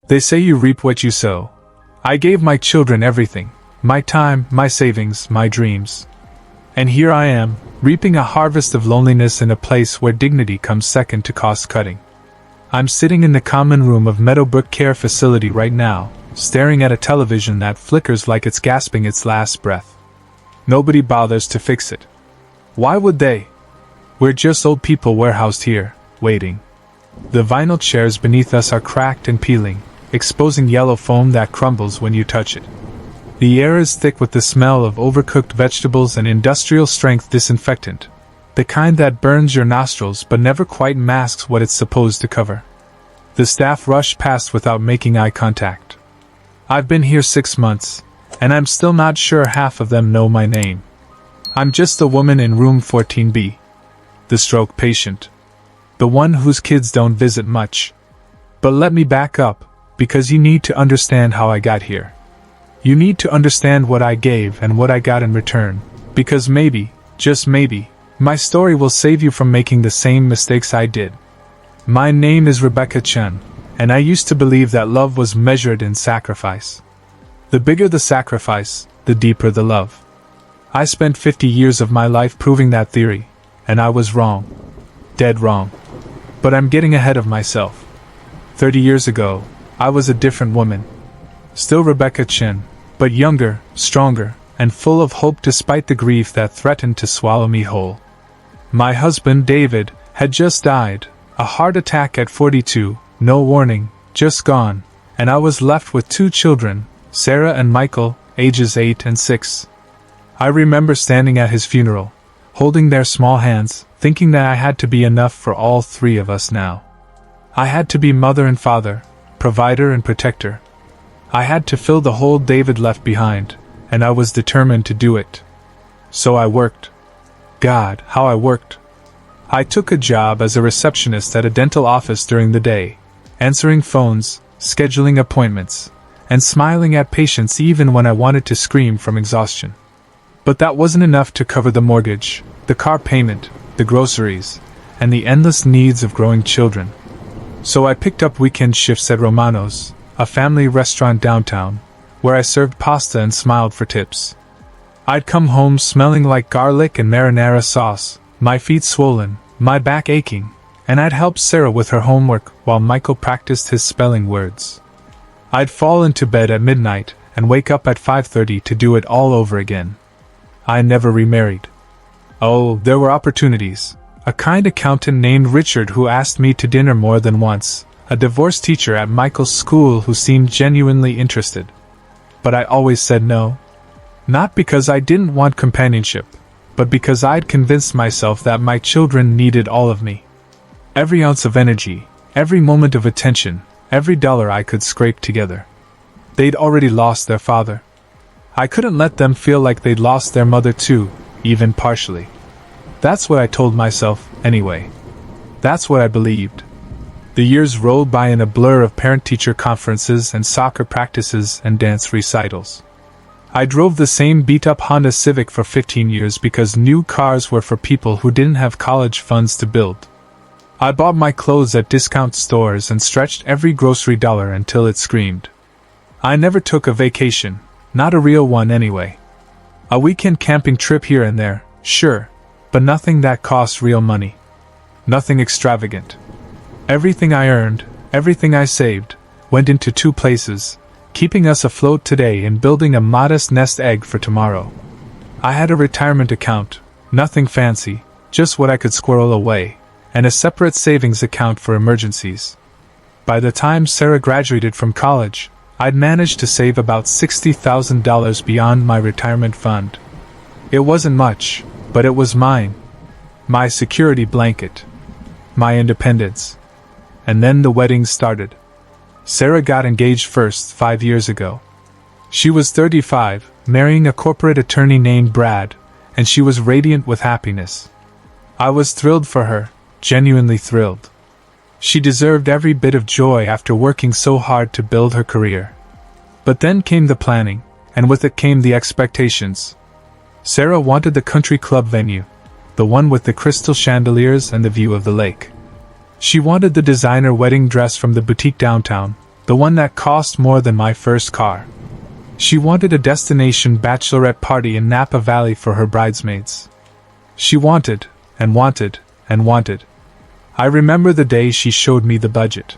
They say you reap what you sow. I gave my children everything, my time, my savings, my dreams. And here I am, reaping a harvest of loneliness in a place where dignity comes second to cost-cutting. I'm sitting in the common room of Meadowbrook Care Facility right now, staring at a television that flickers like it's gasping its last breath. Nobody bothers to fix it. Why would they? We're just old people warehoused here, waiting. The vinyl chairs beneath us are cracked and peeling, exposing yellow foam that crumbles when you touch it. The air is thick with the smell of overcooked vegetables and industrial-strength disinfectant, the kind that burns your nostrils but never quite masks what it's supposed to cover. The staff rush past without making eye contact. I've been here 6 months, and I'm still not sure half of them know my name. I'm just the woman in room 14B. The stroke patient. The one whose kids don't visit much. But let me back up, because you need to understand how I got here. You need to understand what I gave and what I got in return, because maybe, just maybe, my story will save you from making the same mistakes I did. My name is Rebecca Chen, and I used to believe that love was measured in sacrifice. The bigger the sacrifice, the deeper the love. I spent 50 years of my life proving that theory, and I was wrong. Dead wrong. But I'm getting ahead of myself. 30 years ago, I was a different woman. Still Rebecca Chen, but younger, stronger, and full of hope despite the grief that threatened to swallow me whole. My husband, David, had just died, a heart attack at 42, no warning, just gone, and I was left with 2 children, Sarah and Michael, ages 8 and 6. I remember standing at his funeral, holding their small hands, thinking that I had to be enough for all 3 of us now. I had to be mother and father, provider and protector. I had to fill the hole David left behind, and I was determined to do it. So I worked. God, how I worked. I took a job as a receptionist at a dental office during the day, answering phones, scheduling appointments, and smiling at patients even when I wanted to scream from exhaustion. But that wasn't enough to cover the mortgage, the car payment, the groceries, and the endless needs of growing children. So I picked up weekend shifts at Romano's, a family restaurant downtown, where I served pasta and smiled for tips. I'd come home smelling like garlic and marinara sauce, my feet swollen, my back aching, and I'd help Sarah with her homework while Michael practiced his spelling words. I'd fall into bed at midnight and wake up at 5:30 to do it all over again. I never remarried. Oh, there were opportunities. A kind accountant named Richard who asked me to dinner more than once, a divorce teacher at Michael's school who seemed genuinely interested. But I always said no. Not because I didn't want companionship, but because I'd convinced myself that my children needed all of me. Every ounce of energy, every moment of attention, every dollar I could scrape together. They'd already lost their father. I couldn't let them feel like they'd lost their mother too, even partially. That's what I told myself, anyway. That's what I believed. The years rolled by in a blur of parent-teacher conferences and soccer practices and dance recitals. I drove the same beat-up Honda Civic for 15 years because new cars were for people who didn't have college funds to build. I bought my clothes at discount stores and stretched every grocery dollar until it screamed. I never took a vacation, not a real one anyway. A weekend camping trip here and there, sure, but nothing that cost real money. Nothing extravagant. Everything I earned, everything I saved, went into 2 places, keeping us afloat today and building a modest nest egg for tomorrow. I had a retirement account, nothing fancy, just what I could squirrel away, and a separate savings account for emergencies. By the time Sarah graduated from college, I'd managed to save about $60,000 beyond my retirement fund. It wasn't much, but it was mine. My security blanket. My independence. And then the wedding started. Sarah got engaged first 5 years ago. She was 35, marrying a corporate attorney named Brad, and she was radiant with happiness. I was thrilled for her, genuinely thrilled. She deserved every bit of joy after working so hard to build her career. But then came the planning, and with it came the expectations. Sarah wanted the country club venue, the one with the crystal chandeliers and the view of the lake. She wanted the designer wedding dress from the boutique downtown, the one that cost more than my first car. She wanted a destination bachelorette party in Napa Valley for her bridesmaids. She wanted, and wanted, and wanted. I remember the day she showed me the budget.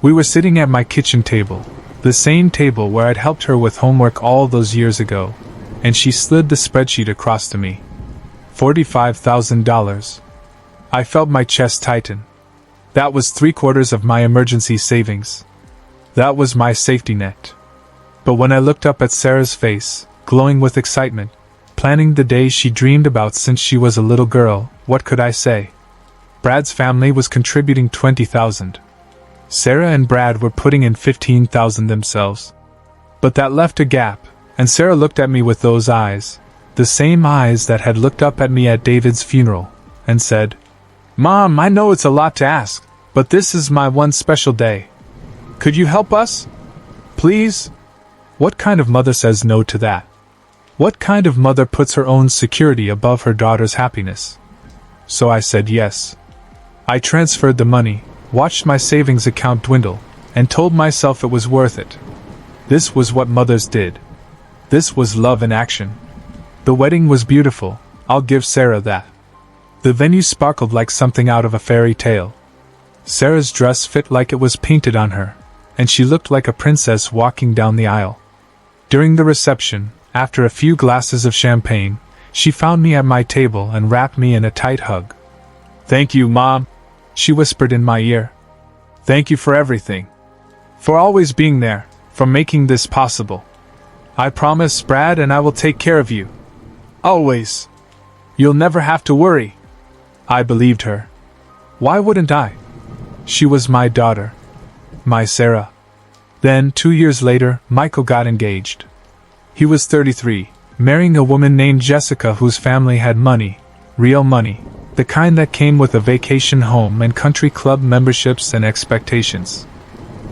We were sitting at my kitchen table, the same table where I'd helped her with homework all those years ago, and she slid the spreadsheet across to me. $45,000. I felt my chest tighten. That was 3/4 of my emergency savings. That was my safety net. But when I looked up at Sarah's face, glowing with excitement, planning the day she dreamed about since she was a little girl, what could I say? Brad's family was contributing $20,000. Sarah and Brad were putting in $15,000 themselves. But that left a gap, and Sarah looked at me with those eyes, the same eyes that had looked up at me at David's funeral, and said, "Mom, I know it's a lot to ask, but this is my one special day. Could you help us? Please?" What kind of mother says no to that? What kind of mother puts her own security above her daughter's happiness? So I said yes. I transferred the money, watched my savings account dwindle, and told myself it was worth it. This was what mothers did. This was love in action. The wedding was beautiful, I'll give Sarah that. The venue sparkled like something out of a fairy tale. Sarah's dress fit like it was painted on her, and she looked like a princess walking down the aisle. During the reception, after a few glasses of champagne, she found me at my table and wrapped me in a tight hug. "Thank you, Mom," she whispered in my ear. "Thank you for everything. For always being there, for making this possible. I promise, Brad and I will take care of you. Always. You'll never have to worry." I believed her. Why wouldn't I? She was my daughter. My Sarah. Then, 2 years later, Michael got engaged. He was 33, marrying a woman named Jessica whose family had money, real money, the kind that came with a vacation home and country club memberships and expectations.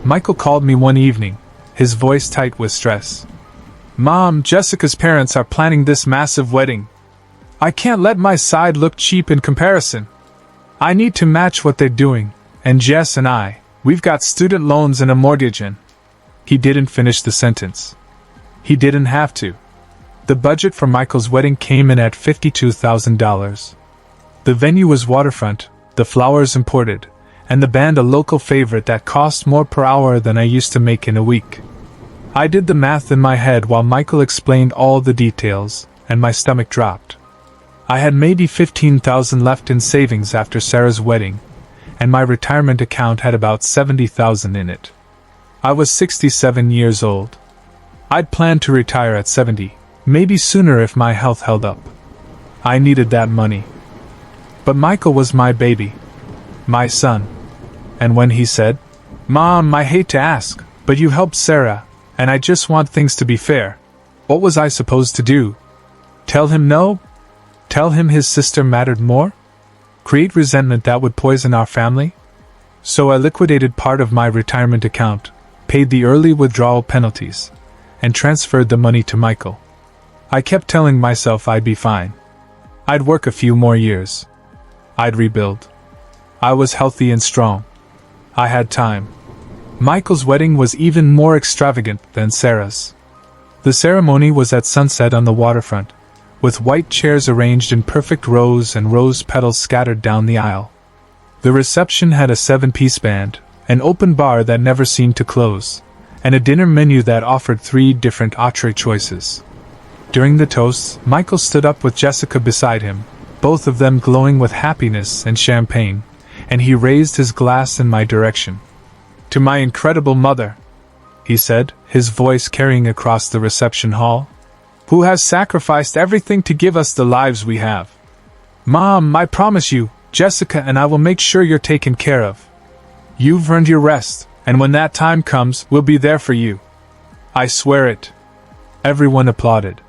Michael called me one evening, his voice tight with stress. "Mom, Jessica's parents are planning this massive wedding. I can't let my side look cheap in comparison. I need to match what they're doing, and Jess and we've got student loans and a mortgage in." He didn't finish the sentence. He didn't have to. The budget for Michael's wedding came in at $52,000. The venue was waterfront, the flowers imported, and the band a local favorite that cost more per hour than I used to make in a week. I did the math in my head while Michael explained all the details, and my stomach dropped. I had maybe $15,000 left in savings after Sarah's wedding, and my retirement account had about $70,000 in it. I was 67 years old. I'd planned to retire at 70, maybe sooner if my health held up. I needed that money. But Michael was my baby. My son. And when he said, "Mom, I hate to ask, but you helped Sarah, and I just want things to be fair," what was I supposed to do? Tell him no? Tell him his sister mattered more? Create resentment that would poison our family? So I liquidated part of my retirement account, paid the early withdrawal penalties, and transferred the money to Michael. I kept telling myself I'd be fine. I'd work a few more years. I'd rebuild. I was healthy and strong. I had time. Michael's wedding was even more extravagant than Sarah's. The ceremony was at sunset on the waterfront, with white chairs arranged in perfect rows and rose petals scattered down the aisle. The reception had a 7-piece band, an open bar that never seemed to close, and a dinner menu that offered 3 different entree choices. During the toasts, Michael stood up with Jessica beside him, both of them glowing with happiness and champagne, and he raised his glass in my direction. "To my incredible mother," he said, his voice carrying across the reception hall, "who has sacrificed everything to give us the lives we have. Mom, I promise you, Jessica and I will make sure you're taken care of. You've earned your rest, and when that time comes, we'll be there for you. I swear it." Everyone applauded.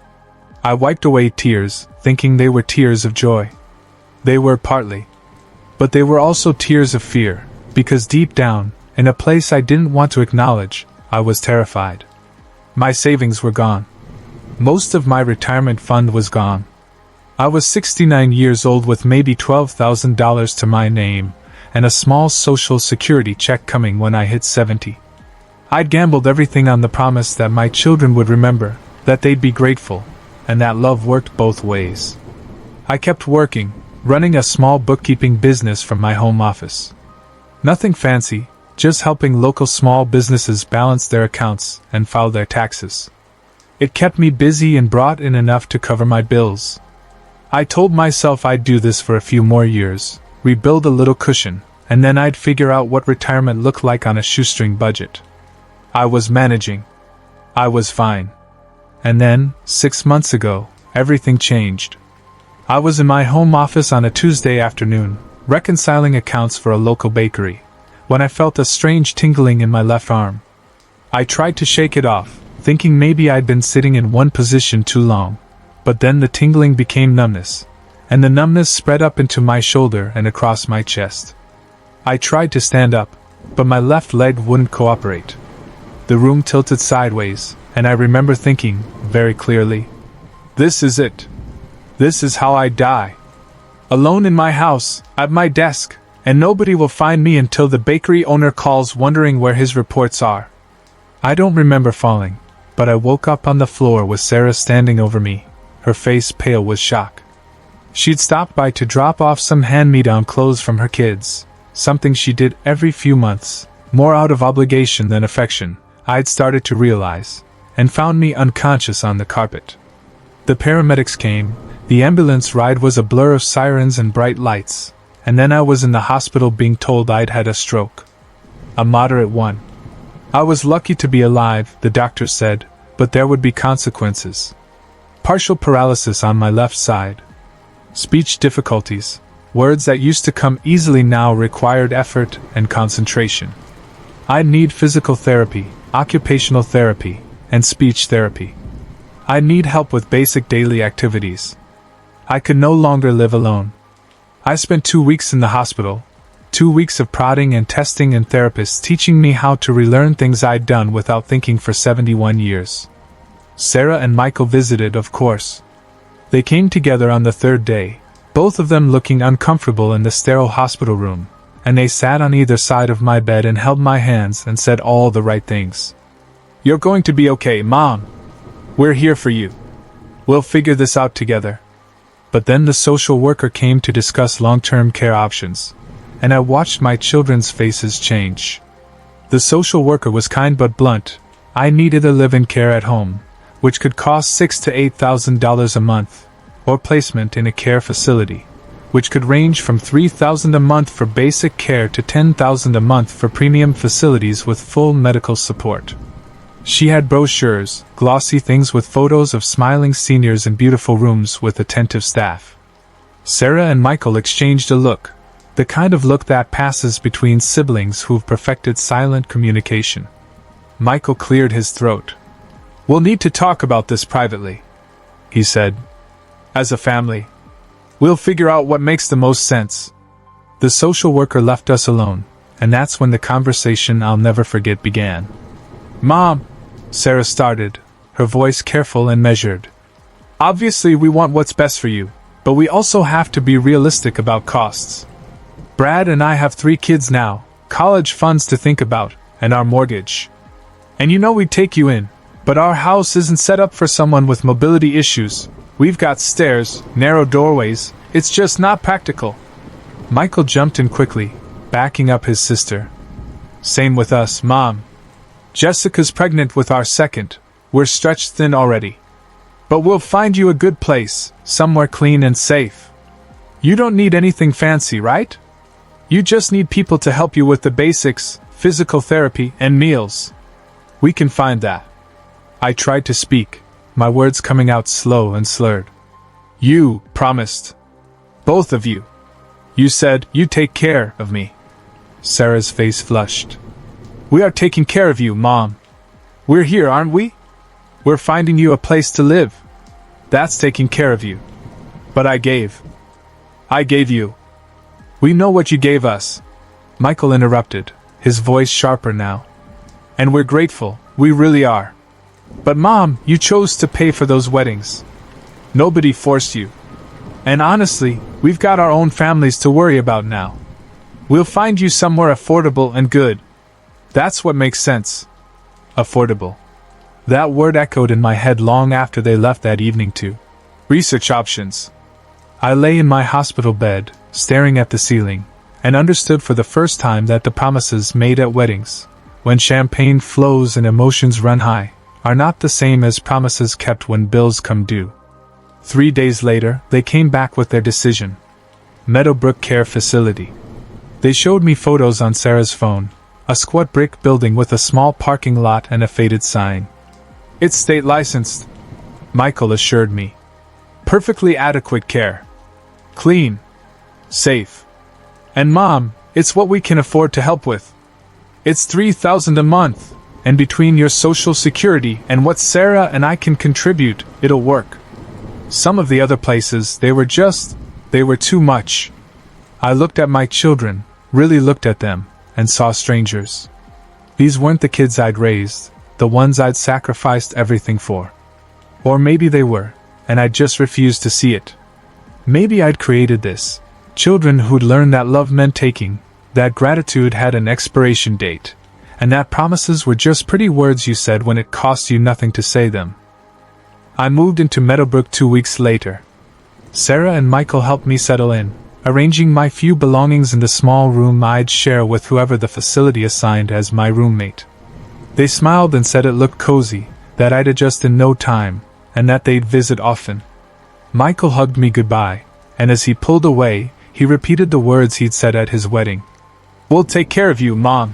I wiped away tears, thinking they were tears of joy. They were partly. But they were also tears of fear, because deep down, in a place I didn't want to acknowledge, I was terrified. My savings were gone. Most of my retirement fund was gone. I was 69 years old with maybe $12,000 to my name, and a small Social Security check coming when I hit 70. I'd gambled everything on the promise that my children would remember, that they'd be grateful, and that love worked both ways. I kept working, running a small bookkeeping business from my home office. Nothing fancy, just helping local small businesses balance their accounts and file their taxes. It kept me busy and brought in enough to cover my bills. I told myself I'd do this for a few more years, rebuild a little cushion, and then I'd figure out what retirement looked like on a shoestring budget. I was managing. I was fine. And then, 6 months ago, everything changed. I was in my home office on a Tuesday afternoon, reconciling accounts for a local bakery, when I felt a strange tingling in my left arm. I tried to shake it off, thinking maybe I'd been sitting in one position too long, but then the tingling became numbness, and the numbness spread up into my shoulder and across my chest. I tried to stand up, but my left leg wouldn't cooperate. The room tilted sideways, and I remember thinking, very clearly, "This is it. This is how I die. Alone in my house, at my desk, and nobody will find me until the bakery owner calls wondering where his reports are." I don't remember falling, but I woke up on the floor with Sarah standing over me, her face pale with shock. She'd stopped by to drop off some hand-me-down clothes from her kids, something she did every few months, more out of obligation than affection, I'd started to realize, and found me unconscious on the carpet. The paramedics came, the ambulance ride was a blur of sirens and bright lights, and then I was in the hospital being told I'd had a stroke. A moderate one. I was lucky to be alive, the doctor said, but there would be consequences. Partial paralysis on my left side. Speech difficulties. Words that used to come easily now required effort and concentration. I'd need physical therapy, occupational therapy, and speech therapy. I'd need help with basic daily activities. I could no longer live alone. I spent 2 weeks in the hospital, 2 weeks of prodding and testing and therapists teaching me how to relearn things I'd done without thinking for 71 years. Sarah and Michael visited, of course. They came together on the third day, both of them looking uncomfortable in the sterile hospital room, and they sat on either side of my bed and held my hands and said all the right things. "You're going to be okay, Mom. We're here for you. We'll figure this out together." But then the social worker came to discuss long-term care options, and I watched my children's faces change. The social worker was kind but blunt. I needed a live-in care at home, which could cost $6,000 to $8,000 a month, or placement in a care facility, which could range from $3,000 a month for basic care to $10,000 a month for premium facilities with full medical support. She had brochures, glossy things with photos of smiling seniors in beautiful rooms with attentive staff. Sarah and Michael exchanged a look, the kind of look that passes between siblings who've perfected silent communication. Michael cleared his throat. "We'll need to talk about this privately," he said. "As a family. We'll figure out what makes the most sense." The social worker left us alone, and that's when the conversation I'll never forget began. "Mom," Sarah started, her voice careful and measured. "Obviously we want what's best for you, but we also have to be realistic about costs. Brad and I have 3 kids now, college funds to think about, and our mortgage. And you know we'd take you in, but our house isn't set up for someone with mobility issues. We've got stairs, narrow doorways, it's just not practical." Michael jumped in quickly, backing up his sister. "Same with us, Mom. Jessica's pregnant with our second, we're stretched thin already. But we'll find you a good place, somewhere clean and safe. You don't need anything fancy, right? You just need people to help you with the basics, physical therapy, and meals. We can find that." I tried to speak, my words coming out slow and slurred. "You promised. Both of you. You said you'd take care of me." Sarah's face flushed. "We are taking care of you, Mom. We're here, aren't we? We're finding you a place to live. That's taking care of you. But I gave you. We know what you gave us," Michael interrupted, his voice sharper now. "And we're grateful, we really are. But Mom, you chose to pay for those weddings. Nobody forced you. And honestly, we've got our own families to worry about now. We'll find you somewhere affordable and good. That's what makes sense. Affordable. That word echoed in my head long after they left that evening to research options. I lay in my hospital bed, staring at the ceiling, and understood for the first time that the promises made at weddings, when champagne flows and emotions run high, are not the same as promises kept when bills come due. 3 days later, they came back with their decision. Meadowbrook Care Facility. They showed me photos on Sarah's phone, a squat brick building with a small parking lot and a faded sign. It's state licensed, Michael assured me. Perfectly adequate care. Clean. Safe. And Mom, it's what we can afford to help with. It's $3,000 a month, and between your Social Security and what Sarah and I can contribute, it'll work. Some of the other places, they were too much. I looked at my children, really looked at them, and saw strangers. These weren't the kids I'd raised, the ones I'd sacrificed everything for. Or maybe they were, and I just refused to see it. Maybe I'd created this. Children who'd learned that love meant taking, that gratitude had an expiration date, and that promises were just pretty words you said when it cost you nothing to say them. I moved into Meadowbrook 2 weeks later. Sarah and Michael helped me settle in, arranging my few belongings in the small room I'd share with whoever the facility assigned as my roommate. They smiled and said it looked cozy, that I'd adjust in no time, and that they'd visit often. Michael hugged me goodbye, and as he pulled away, he repeated the words he'd said at his wedding. "We'll take care of you, Mom."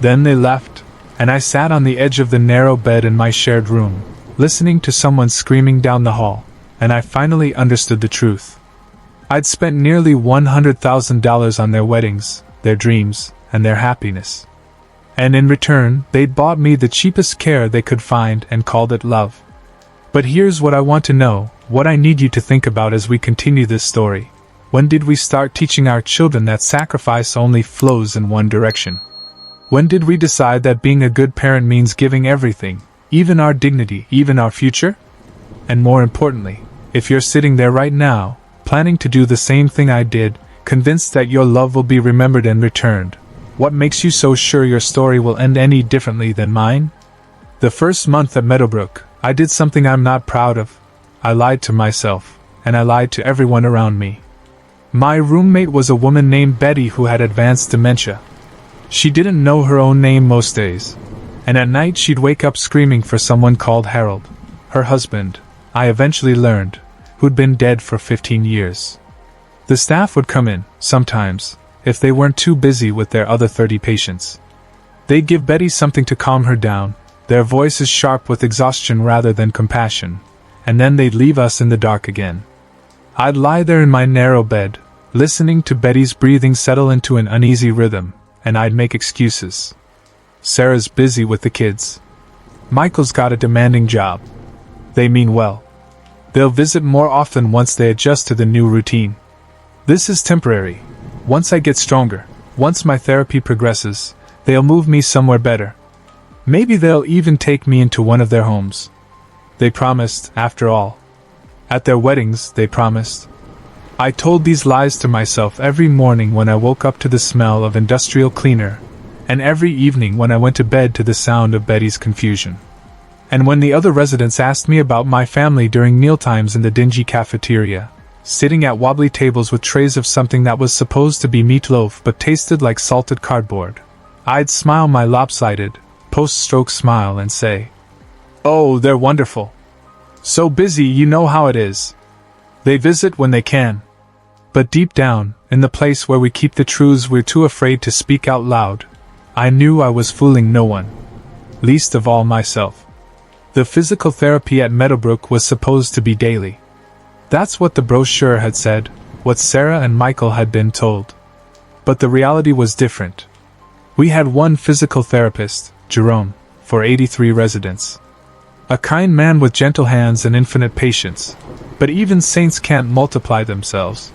Then they left, and I sat on the edge of the narrow bed in my shared room, listening to someone screaming down the hall, and I finally understood the truth. I'd spent nearly $100,000 on their weddings, their dreams, and their happiness. And in return, they'd bought me the cheapest care they could find and called it love. But here's what I want to know, what I need you to think about as we continue this story. When did we start teaching our children that sacrifice only flows in one direction? When did we decide that being a good parent means giving everything, even our dignity, even our future? And more importantly, if you're sitting there right now, planning to do the same thing I did, convinced that your love will be remembered and returned, what makes you so sure your story will end any differently than mine? The first month at Meadowbrook, I did something I'm not proud of. I lied to myself, and I lied to everyone around me. My roommate was a woman named Betty who had advanced dementia. She didn't know her own name most days, and at night she'd wake up screaming for someone called Harold, her husband, I eventually learned, who'd been dead for 15 years. The staff would come in, sometimes, if they weren't too busy with their other 30 patients. They'd give Betty something to calm her down, their voices sharp with exhaustion rather than compassion, and then they'd leave us in the dark again. I'd lie there in my narrow bed, listening to Betty's breathing settle into an uneasy rhythm, and I'd make excuses. Sarah's busy with the kids. Michael's got a demanding job. They mean well. They'll visit more often once they adjust to the new routine. This is temporary. Once I get stronger, once my therapy progresses, they'll move me somewhere better. Maybe they'll even take me into one of their homes. They promised, after all. At their weddings, they promised. I told these lies to myself every morning when I woke up to the smell of industrial cleaner, and every evening when I went to bed to the sound of Betty's confusion. And when the other residents asked me about my family during mealtimes in the dingy cafeteria, sitting at wobbly tables with trays of something that was supposed to be meatloaf but tasted like salted cardboard, I'd smile my lopsided, post-stroke smile and say, "Oh, they're wonderful. So busy, you know how it is. They visit when they can." But deep down, in the place where we keep the truths we're too afraid to speak out loud, I knew I was fooling no one. Least of all myself. The physical therapy at Meadowbrook was supposed to be daily. That's what the brochure had said, what Sarah and Michael had been told. But the reality was different. We had one physical therapist, Jerome, for 83 residents. A kind man with gentle hands and infinite patience, but even saints can't multiply themselves.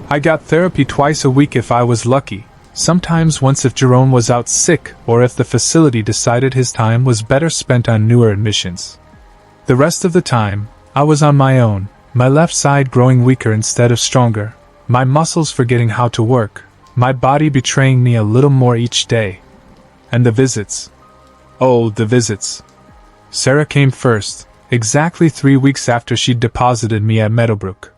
I got therapy twice a week if I was lucky, sometimes once if Jerome was out sick or if the facility decided his time was better spent on newer admissions. The rest of the time, I was on my own, my left side growing weaker instead of stronger, my muscles forgetting how to work, my body betraying me a little more each day. And the visits. Oh, the visits. Sarah came first, exactly 3 weeks after she'd deposited me at Meadowbrook.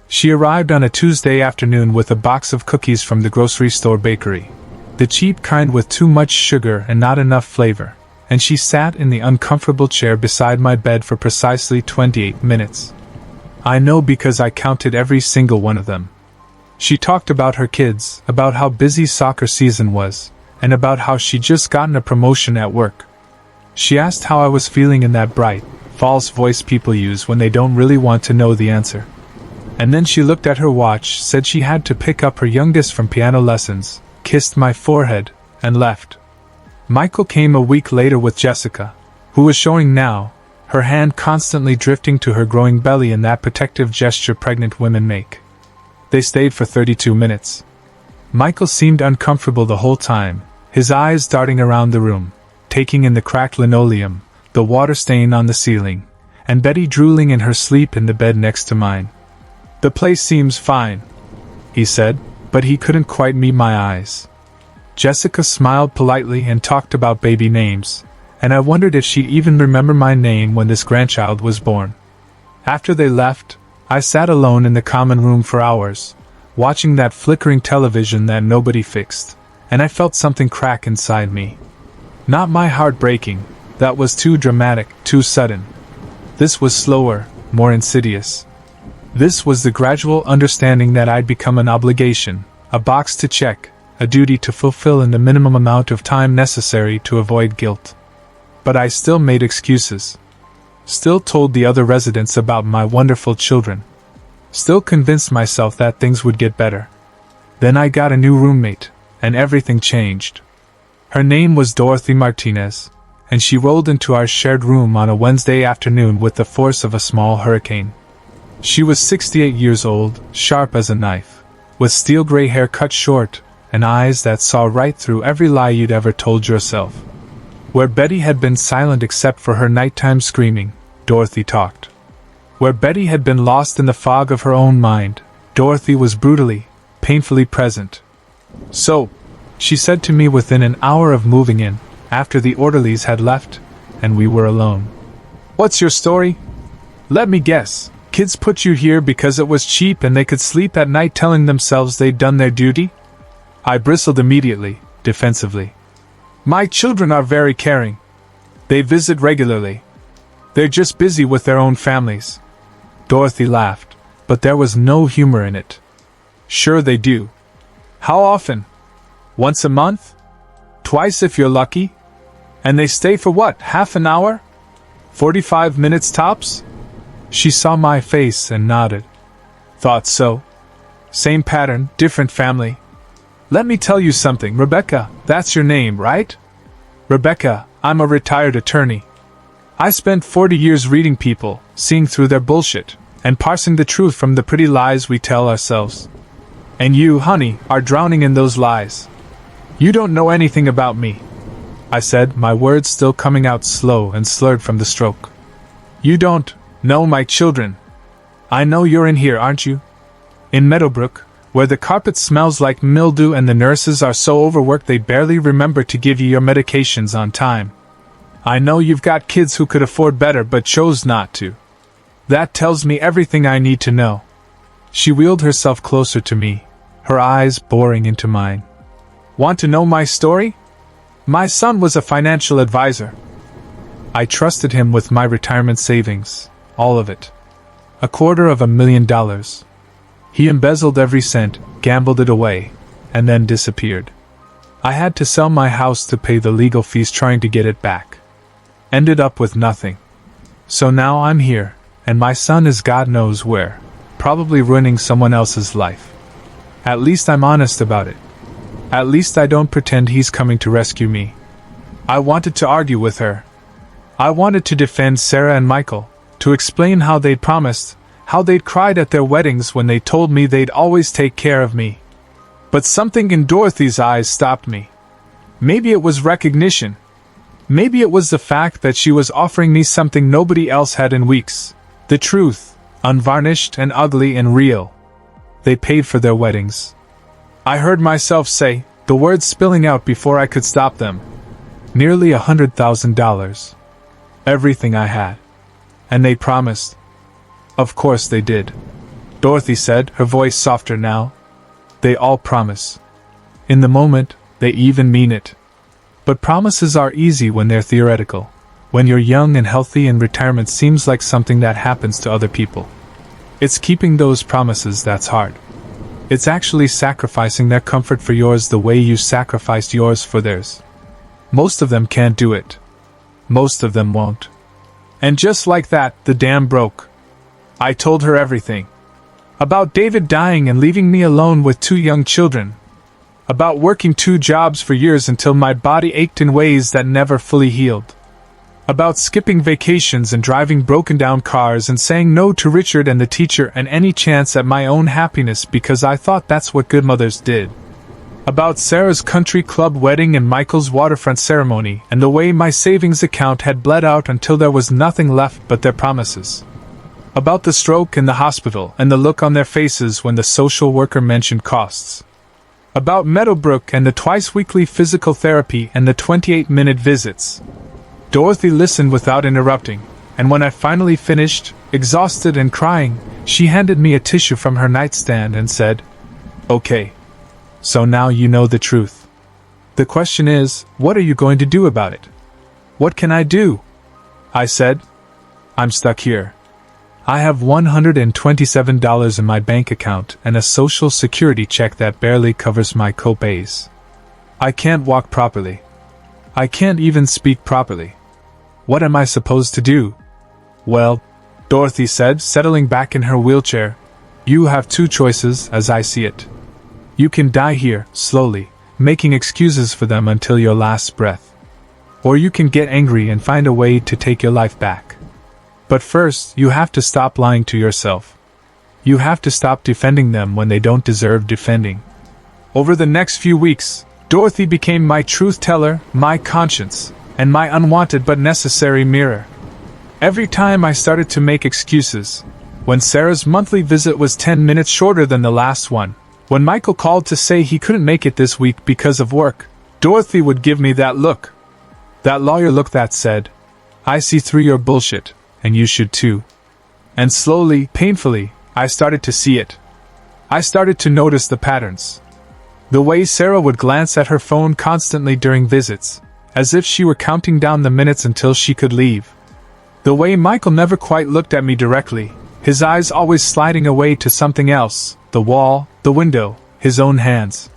She arrived on a Tuesday afternoon with a box of cookies from the grocery store bakery, the cheap kind with too much sugar and not enough flavor, and she sat in the uncomfortable chair beside my bed for precisely 28 minutes. I know because I counted every single one of them. She talked about her kids, about how busy soccer season was, and about how she'd just gotten a promotion at work. She asked how I was feeling in that bright, false voice people use when they don't really want to know the answer. And then she looked at her watch, said she had to pick up her youngest from piano lessons, kissed my forehead, and left. Michael came a week later with Jessica, who was showing now, her hand constantly drifting to her growing belly in that protective gesture pregnant women make. They stayed for 32 minutes. Michael seemed uncomfortable the whole time, his eyes darting around the room, taking in the cracked linoleum, the water stain on the ceiling, and Betty drooling in her sleep in the bed next to mine. "The place seems fine," he said, but he couldn't quite meet my eyes. Jessica smiled politely and talked about baby names, and I wondered if she'd even remember my name when this grandchild was born. After they left, I sat alone in the common room for hours, watching that flickering television that nobody fixed, and I felt something crack inside me. Not my heart breaking, that was too dramatic, too sudden. This was slower, more insidious. This was the gradual understanding that I'd become an obligation, a box to check, a duty to fulfill in the minimum amount of time necessary to avoid guilt. But I still made excuses. Still told the other residents about my wonderful children. Still convinced myself that things would get better. Then I got a new roommate, and everything changed. Her name was Dorothy Martinez, and she rolled into our shared room on a Wednesday afternoon with the force of a small hurricane. She was 68 years old, sharp as a knife, with steel gray hair cut short, and eyes that saw right through every lie you'd ever told yourself. Where Betty had been silent except for her nighttime screaming, Dorothy talked. Where Betty had been lost in the fog of her own mind, Dorothy was brutally, painfully present. "So," she said to me within an hour of moving in, after the orderlies had left, and we were alone. "What's your story? Let me guess. Kids put you here because it was cheap and they could sleep at night telling themselves they'd done their duty?" I bristled immediately, defensively. "My children are very caring. They visit regularly. They're just busy with their own families." Dorothy laughed, but there was no humor in it. "Sure they do. How often? Once a month? Twice if you're lucky? And they stay for what, half an hour? 45 minutes tops?" She saw my face and nodded. "Thought so. Same pattern, different family. Let me tell you something, Rebecca, that's your name, right? Rebecca, I'm a retired attorney. I spent 40 years reading people, seeing through their bullshit, and parsing the truth from the pretty lies we tell ourselves. And you, honey, are drowning in those lies. You don't know anything about me," I said, my words still coming out slow and slurred from the stroke. "You don't know my children. I know you're in here, aren't you? In Meadowbrook, where the carpet smells like mildew and the nurses are so overworked they barely remember to give you your medications on time. I know you've got kids who could afford better but chose not to. That tells me everything I need to know." She wheeled herself closer to me, her eyes boring into mine. "Want to know my story? My son was a financial advisor. I trusted him with my retirement savings, all of it. $250,000. He embezzled every cent, gambled it away, and then disappeared. I had to sell my house to pay the legal fees trying to get it back. Ended up with nothing. So now I'm here, and my son is God knows where, probably ruining someone else's life. At least I'm honest about it. At least I don't pretend he's coming to rescue me." I wanted to argue with her. I wanted to defend Sarah and Michael, to explain how they'd promised, how they'd cried at their weddings when they told me they'd always take care of me. But something in Dorothy's eyes stopped me. Maybe it was recognition. Maybe it was the fact that she was offering me something nobody else had in weeks. The truth, unvarnished and ugly and real. They paid for their weddings. I heard myself say, the words spilling out before I could stop them. nearly $100,000. Everything I had. And they promised. Of course they did. Dorothy said, her voice softer now. They all promise. In the moment, they even mean it. But promises are easy when they're theoretical. When you're young and healthy and retirement seems like something that happens to other people. It's keeping those promises that's hard. It's actually sacrificing their comfort for yours the way you sacrificed yours for theirs. Most of them can't do it. Most of them won't. And just like that, the dam broke. I told her everything. About David dying and leaving me alone with 2 young children. About working 2 jobs for years until my body ached in ways that never fully healed. About skipping vacations and driving broken-down cars and saying no to Richard and the teacher and any chance at my own happiness because I thought that's what good mothers did. About Sarah's country club wedding and Michael's waterfront ceremony and the way my savings account had bled out until there was nothing left but their promises. About the stroke in the hospital and the look on their faces when the social worker mentioned costs. About Meadowbrook and the twice-weekly physical therapy and the 28-minute visits. Dorothy listened without interrupting, and when I finally finished, exhausted and crying, she handed me a tissue from her nightstand and said, "Okay. So now you know the truth. The question is, what are you going to do about it?" "What can I do?" I said. "I'm stuck here. I have $127 in my bank account and a Social Security check that barely covers my co-pays. I can't walk properly. I can't even speak properly. What am I supposed to do?" "Well," Dorothy said, settling back in her wheelchair, "you have 2 choices as I see it. You can die here, slowly, making excuses for them until your last breath. Or you can get angry and find a way to take your life back. But first, you have to stop lying to yourself. You have to stop defending them when they don't deserve defending." Over the next few weeks, Dorothy became my truth teller, my conscience, and my unwanted but necessary mirror. Every time I started to make excuses, when Sarah's monthly visit was 10 minutes shorter than the last one, when Michael called to say he couldn't make it this week because of work, Dorothy would give me that look. That lawyer look that said, "I see through your bullshit, and you should too." And slowly, painfully, I started to see it. I started to notice the patterns. The way Sarah would glance at her phone constantly during visits, as if she were counting down the minutes until she could leave. The way Michael never quite looked at me directly, his eyes always sliding away to something else, the wall, the window, his own hands.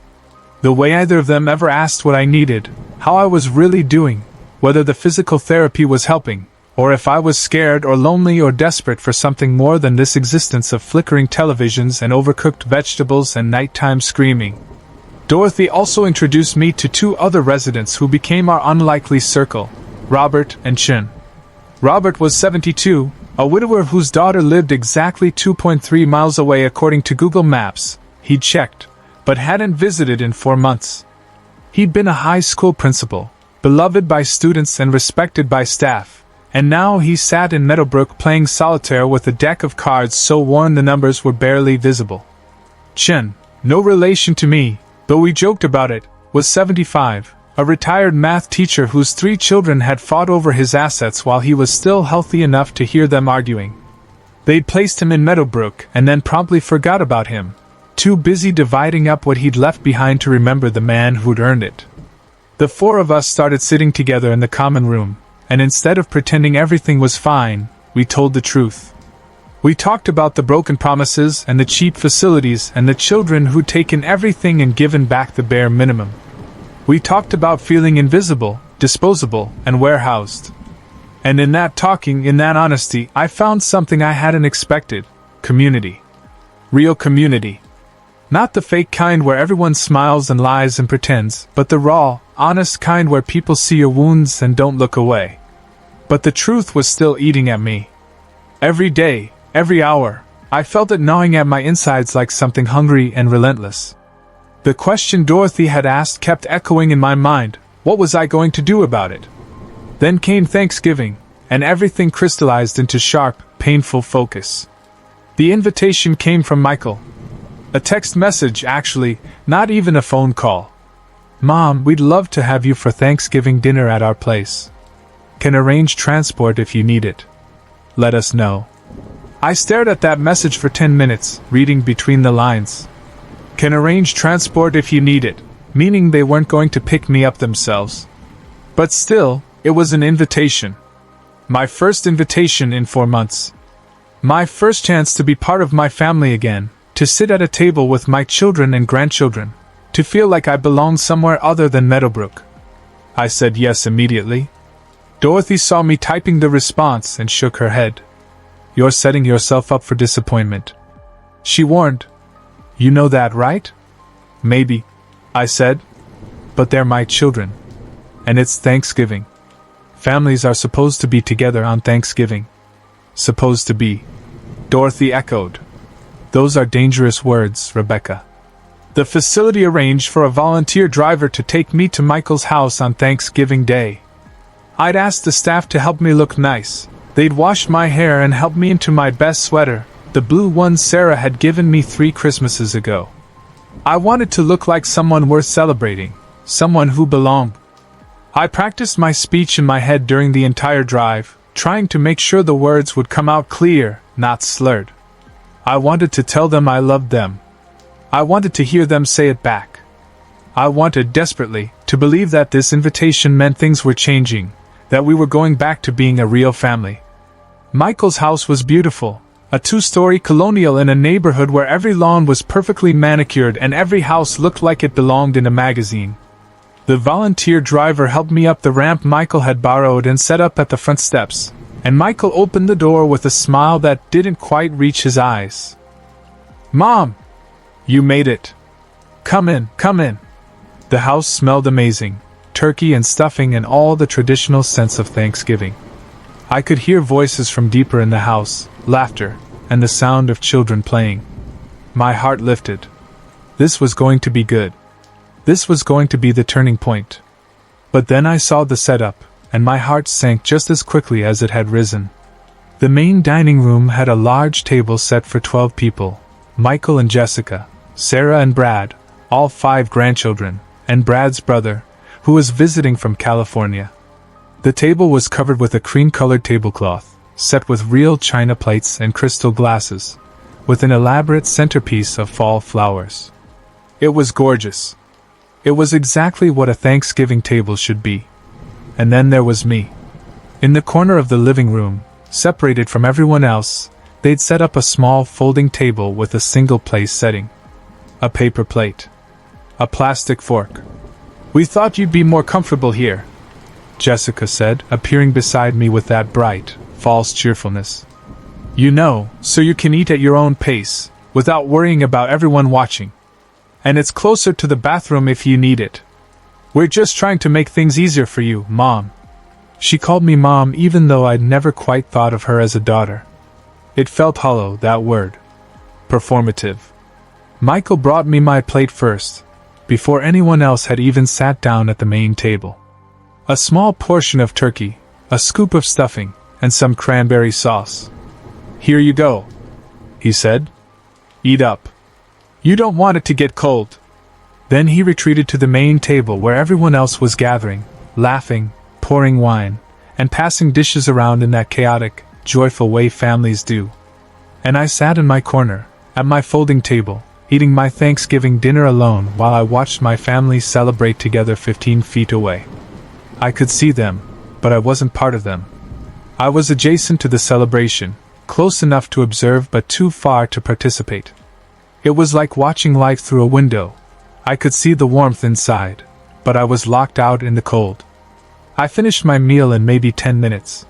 The way either of them ever asked what I needed, how I was really doing, whether the physical therapy was helping, or if I was scared or lonely or desperate for something more than this existence of flickering televisions and overcooked vegetables and nighttime screaming. Dorothy also introduced me to 2 other residents who became our unlikely circle, Robert and Chin. Robert was 72, a widower whose daughter lived exactly 2.3 miles away according to Google Maps. He'd checked, but hadn't visited in 4 months. He'd been a high school principal, beloved by students and respected by staff, and now he sat in Meadowbrook playing solitaire with a deck of cards so worn the numbers were barely visible. Chin, no relation to me, though we joked about it, was 75, a retired math teacher whose 3 children had fought over his assets while he was still healthy enough to hear them arguing. They'd placed him in Meadowbrook and then promptly forgot about him, too busy dividing up what he'd left behind to remember the man who'd earned it. The 4 of us started sitting together in the common room, and instead of pretending everything was fine, we told the truth. We talked about the broken promises and the cheap facilities and the children who'd taken everything and given back the bare minimum. We talked about feeling invisible, disposable, and warehoused. And in that talking, in that honesty, I found something I hadn't expected: community. Real community. Not the fake kind where everyone smiles and lies and pretends, but the raw, honest kind where people see your wounds and don't look away. But the truth was still eating at me. Every day, every hour, I felt it gnawing at my insides like something hungry and relentless. The question Dorothy had asked kept echoing in my mind: what was I going to do about it? Then came Thanksgiving, and everything crystallized into sharp, painful focus. The invitation came from Michael. A text message, actually, not even a phone call. "Mom, we'd love to have you for Thanksgiving dinner at our place. Can arrange transport if you need it. Let us know." I stared at that message for 10 minutes, reading between the lines. Can arrange transport if you need it, meaning they weren't going to pick me up themselves. But still, it was an invitation. My first invitation in 4 months. My first chance to be part of my family again, to sit at a table with my children and grandchildren, to feel like I belonged somewhere other than Meadowbrook. I said yes immediately. Dorothy saw me typing the response and shook her head. "You're setting yourself up for disappointment," she warned. "You know that, right?" "Maybe," I said. "But they're my children. And it's Thanksgiving. Families are supposed to be together on Thanksgiving." "Supposed to be," Dorothy echoed. "Those are dangerous words, Rebecca." The facility arranged for a volunteer driver to take me to Michael's house on Thanksgiving Day. I'd asked the staff to help me look nice. They'd wash my hair and help me into my best sweater, the blue one Sarah had given me 3 Christmases ago. I wanted to look like someone worth celebrating, someone who belonged. I practiced my speech in my head during the entire drive, trying to make sure the words would come out clear, not slurred. I wanted to tell them I loved them. I wanted to hear them say it back. I wanted desperately to believe that this invitation meant things were changing, that we were going back to being a real family. Michael's house was beautiful, a 2-story colonial in a neighborhood where every lawn was perfectly manicured and every house looked like it belonged in a magazine. The volunteer driver helped me up the ramp Michael had borrowed and set up at the front steps, and Michael opened the door with a smile that didn't quite reach his eyes. "Mom! You made it. Come in, come in." The house smelled amazing, turkey and stuffing and all the traditional sense of Thanksgiving. I could hear voices from deeper in the house, laughter, and the sound of children playing. My heart lifted. This was going to be good. This was going to be the turning point. But then I saw the setup, and my heart sank just as quickly as it had risen. The main dining room had a large table set for 12 people, Michael and Jessica, Sarah and Brad, all 5 grandchildren, and Brad's brother, who was visiting from California. The table was covered with a cream-colored tablecloth, set with real china plates and crystal glasses, with an elaborate centerpiece of fall flowers. It was gorgeous. It was exactly what a Thanksgiving table should be. And then there was me. In the corner of the living room, separated from everyone else, they'd set up a small folding table with a single place setting. A paper plate. A plastic fork. "We thought you'd be more comfortable here," Jessica said, appearing beside me with that bright, false cheerfulness. "You know, so you can eat at your own pace, without worrying about everyone watching. And it's closer to the bathroom if you need it. We're just trying to make things easier for you, Mom." She called me Mom even though I'd never quite thought of her as a daughter. It felt hollow, that word. Performative. Michael brought me my plate first, before anyone else had even sat down at the main table. A small portion of turkey, a scoop of stuffing, and some cranberry sauce. "Here you go," he said. "Eat up. You don't want it to get cold." Then he retreated to the main table where everyone else was gathering, laughing, pouring wine, and passing dishes around in that chaotic, joyful way families do. And I sat in my corner, at my folding table, eating my Thanksgiving dinner alone while I watched my family celebrate together 15 feet away. I could see them, but I wasn't part of them. I was adjacent to the celebration, close enough to observe but too far to participate. It was like watching life through a window. I could see the warmth inside, but I was locked out in the cold. I finished my meal in maybe 10 minutes.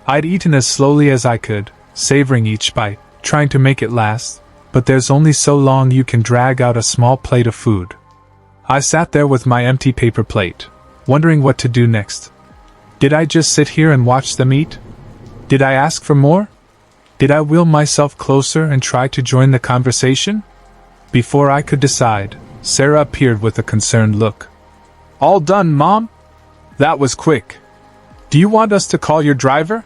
I'd eaten as slowly as I could, savoring each bite, trying to make it last, but there's only so long you can drag out a small plate of food. I sat there with my empty paper plate, wondering what to do next. Did I just sit here and watch them eat? Did I ask for more? Did I wheel myself closer and try to join the conversation? Before I could decide, Sarah appeared with a concerned look. "All done, Mom? That was quick. Do you want us to call your driver?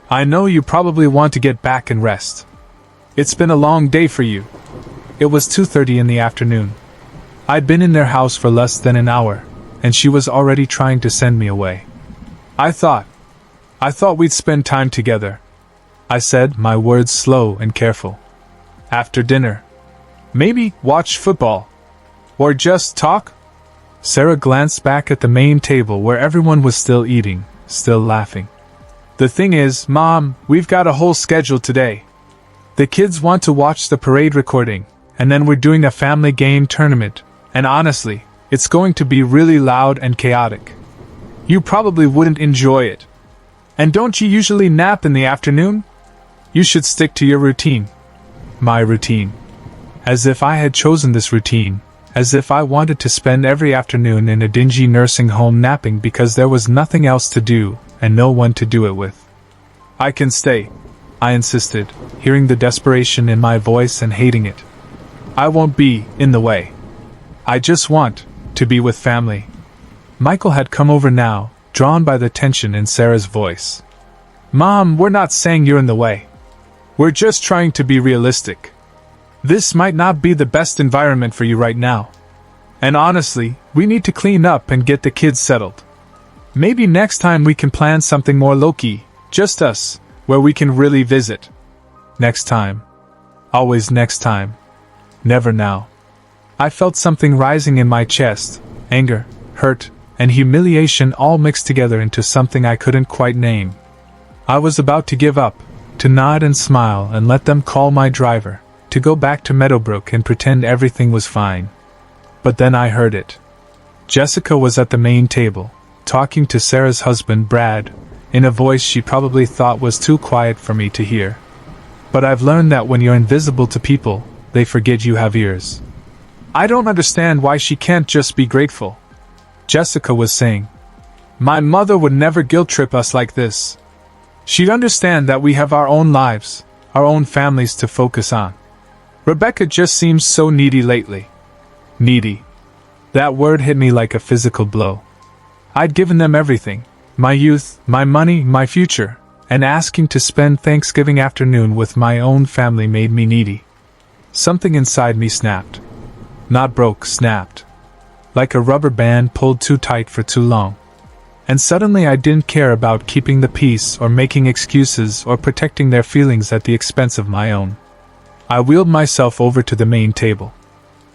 I know you probably want to get back and rest. It's been a long day for you." It was 2:30 in the afternoon. I'd been in their house for less than an hour, and she was already trying to send me away. I thought we'd spend time together, I said, my words slow and careful. After dinner. Maybe watch football. Or just talk? Sarah glanced back at the main table where everyone was still eating, still laughing. The thing is, Mom, we've got a whole schedule today. The kids want to watch the parade recording, and then we're doing a family game tournament, and honestly, it's going to be really loud and chaotic. You probably wouldn't enjoy it. And don't you usually nap in the afternoon? You should stick to your routine. My routine. As if I had chosen this routine, as if I wanted to spend every afternoon in a dingy nursing home napping because there was nothing else to do and no one to do it with. I can stay, I insisted, hearing the desperation in my voice and hating it. I won't be in the way. I just want to be with family. Michael had come over now, drawn by the tension in Sarah's voice. Mom, we're not saying you're in the way. We're just trying to be realistic. This might not be the best environment for you right now. And honestly, we need to clean up and get the kids settled. Maybe next time we can plan something more low-key, just us, where we can really visit. Next time. Always next time. Never now. I felt something rising in my chest, anger, hurt, and humiliation all mixed together into something I couldn't quite name. I was about to give up, to nod and smile and let them call my driver, to go back to Meadowbrook and pretend everything was fine. But then I heard it. Jessica was at the main table, talking to Sarah's husband Brad, in a voice she probably thought was too quiet for me to hear. But I've learned that when you're invisible to people, they forget you have ears. I don't understand why she can't just be grateful. Jessica was saying. My mother would never guilt-trip us like this. She'd understand that we have our own lives, our own families to focus on. Rebecca just seems so needy lately. Needy. That word hit me like a physical blow. I'd given them everything, my youth, my money, my future, and asking to spend Thanksgiving afternoon with my own family made me needy. Something inside me snapped. Not broke, snapped. Like a rubber band pulled too tight for too long. And suddenly I didn't care about keeping the peace or making excuses or protecting their feelings at the expense of my own. I wheeled myself over to the main table.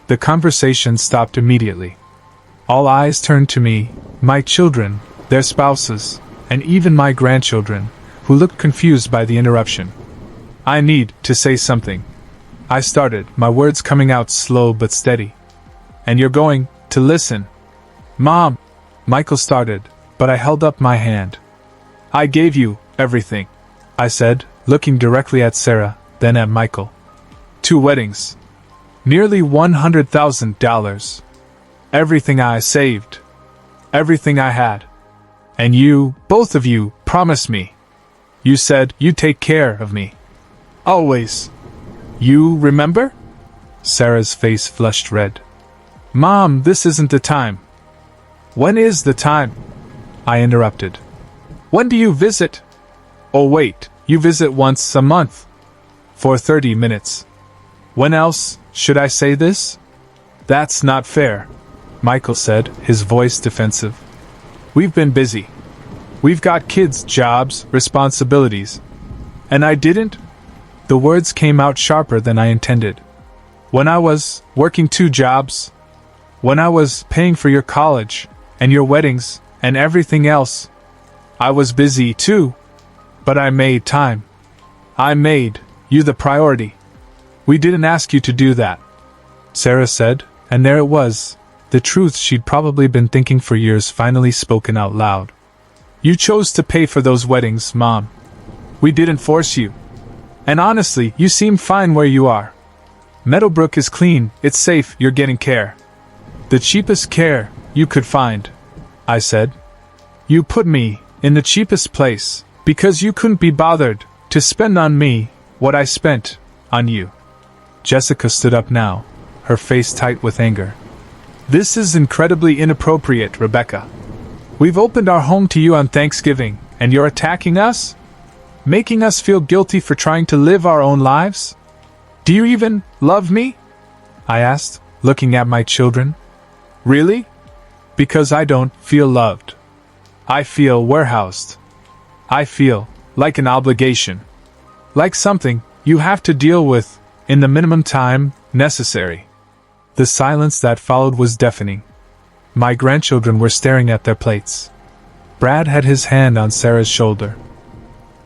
The conversation stopped immediately. All eyes turned to me, my children, their spouses, and even my grandchildren, who looked confused by the interruption. I need to say something. I started, my words coming out slow but steady. And you're going to listen. Mom, Michael started, but I held up my hand. I gave you everything, I said, looking directly at Sarah, then at Michael. 2 weddings. Nearly $100,000. Everything I saved. Everything I had. And you, both of you, promised me. You said you'd take care of me. Always. You remember? Sarah's face flushed red. Mom, this isn't the time. When is the time? I interrupted. When do you visit? Oh wait, you visit once a month. For 30 minutes. When else should I say this? That's not fair, Michael said, his voice defensive. We've been busy. We've got kids, jobs, responsibilities. And I didn't? The words came out sharper than I intended. When I was working 2 jobs, when I was paying for your college, and your weddings, and everything else, I was busy too. But I made time. I made you the priority. We didn't ask you to do that, Sarah said, and there it was, the truth she'd probably been thinking for years finally spoken out loud. You chose to pay for those weddings, Mom. We didn't force you. And honestly, you seem fine where you are. Meadowbrook is clean, it's safe, you're getting care. The cheapest care you could find, I said. You put me in the cheapest place, because you couldn't be bothered to spend on me what I spent on you. Jessica stood up now, her face tight with anger. This is incredibly inappropriate, Rebecca. We've opened our home to you on Thanksgiving, and you're attacking us? Making us feel guilty for trying to live our own lives? Do you even love me? I asked, looking at my children. Really? Because I don't feel loved. I feel warehoused. I feel like an obligation. Like something you have to deal with in the minimum time necessary. The silence that followed was deafening. My grandchildren were staring at their plates. Brad had his hand on Sarah's shoulder.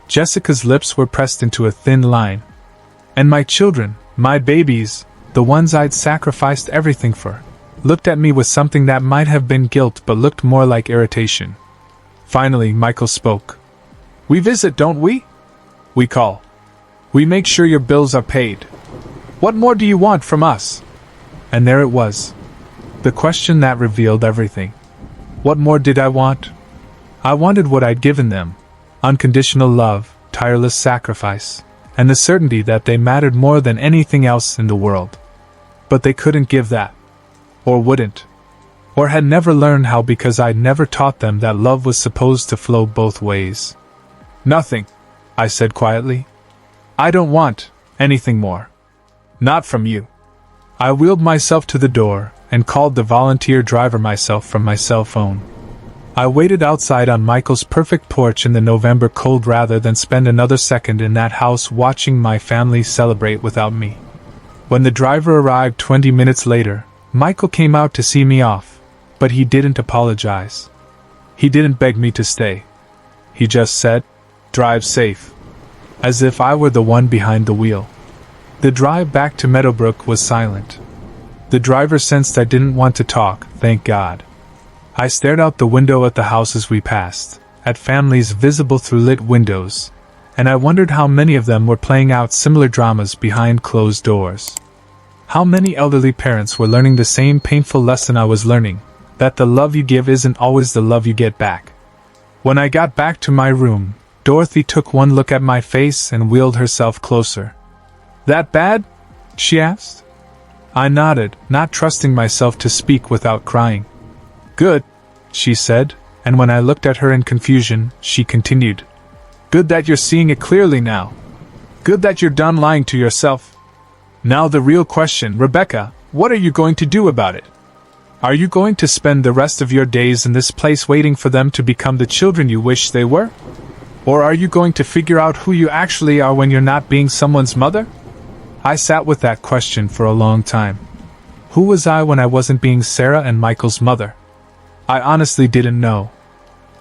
Jessica's lips were pressed into a thin line. And my children, my babies, the ones I'd sacrificed everything for, looked at me with something that might have been guilt but looked more like irritation. Finally, Michael spoke. We visit, don't we? We call. We make sure your bills are paid. What more do you want from us? And there it was. The question that revealed everything. What more did I want? I wanted what I'd given them. Unconditional love, tireless sacrifice, and the certainty that they mattered more than anything else in the world. But they couldn't give that. Or wouldn't. Or had never learned how because I'd never taught them that love was supposed to flow both ways. Nothing, I said quietly. I don't want anything more. Not from you. I wheeled myself to the door and called the volunteer driver myself from my cell phone. I waited outside on Michael's perfect porch in the November cold rather than spend another second in that house watching my family celebrate without me. When the driver arrived 20 minutes later, Michael came out to see me off, but he didn't apologize. He didn't beg me to stay. He just said, "Drive safe." As if I were the one behind the wheel. The drive back to Meadowbrook was silent. The driver sensed I didn't want to talk, thank God. I stared out the window at the houses we passed, at families visible through lit windows, and I wondered how many of them were playing out similar dramas behind closed doors. How many elderly parents were learning the same painful lesson I was learning, that the love you give isn't always the love you get back. When I got back to my room, Dorothy took one look at my face and wheeled herself closer. That bad? She asked. I nodded, not trusting myself to speak without crying. Good, she said, and when I looked at her in confusion, she continued. Good that you're seeing it clearly now. Good that you're done lying to yourself. Now the real question, Rebecca, what are you going to do about it? Are you going to spend the rest of your days in this place waiting for them to become the children you wish they were? Or are you going to figure out who you actually are when you're not being someone's mother? I sat with that question for a long time. Who was I when I wasn't being Sarah and Michael's mother? I honestly didn't know.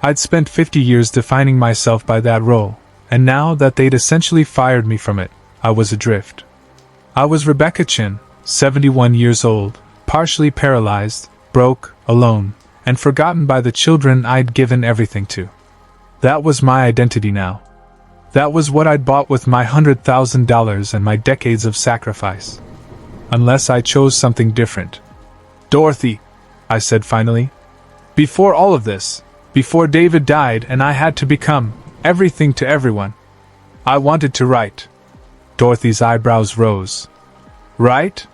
I'd spent 50 years defining myself by that role, and now that they'd essentially fired me from it, I was adrift. I was Rebecca Chin, 71 years old, partially paralyzed, broke, alone, and forgotten by the children I'd given everything to. That was my identity now. That was what I'd bought with my $100,000 and my decades of sacrifice. Unless I chose something different. Dorothy, I said finally. Before all of this, before David died and I had to become everything to everyone, I wanted to write. Dorothy's eyebrows rose. Write?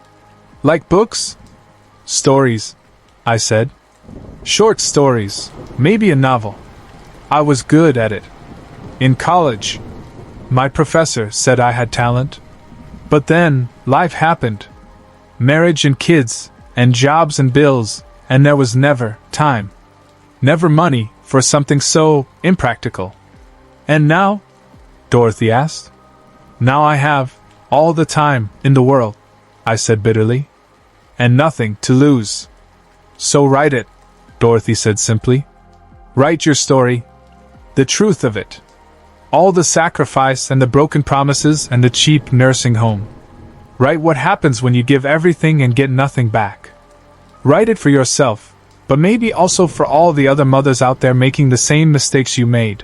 Like books? Stories, I said. Short stories, maybe a novel. I was good at it. In college, my professor said I had talent. But then, life happened. Marriage and kids, and jobs and bills, and there was never time. Never money for something so impractical. And now? Dorothy asked. Now I have all the time in the world, I said bitterly. And nothing to lose. So write it, Dorothy said simply. Write your story. The truth of it. All the sacrifice and the broken promises and the cheap nursing home. Write what happens when you give everything and get nothing back. Write it for yourself, but maybe also for all the other mothers out there making the same mistakes you made.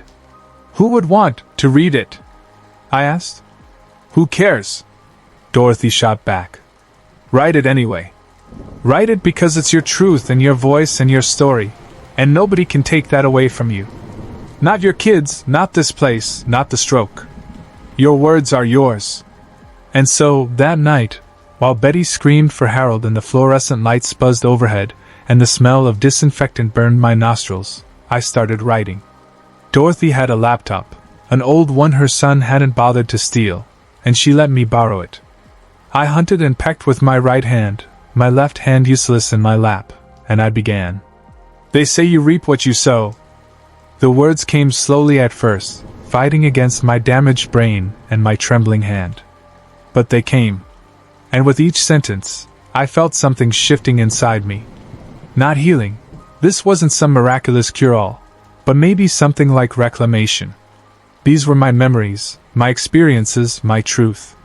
Who would want to read it? I asked. Who cares? Dorothy shot back. Write it anyway. Write it because it's your truth and your voice and your story, and nobody can take that away from you. Not your kids, not this place, not the stroke. Your words are yours. And so, that night, while Betty screamed for Harold and the fluorescent lights buzzed overhead, and the smell of disinfectant burned my nostrils, I started writing. Dorothy had a laptop, an old one her son hadn't bothered to steal, and she let me borrow it. I hunted and pecked with my right hand, my left hand useless in my lap, and I began. They say you reap what you sow. The words came slowly at first, fighting against my damaged brain and my trembling hand. But they came. And with each sentence, I felt something shifting inside me. Not healing. This wasn't some miraculous cure-all, but maybe something like reclamation. These were my memories, my experiences, my truth.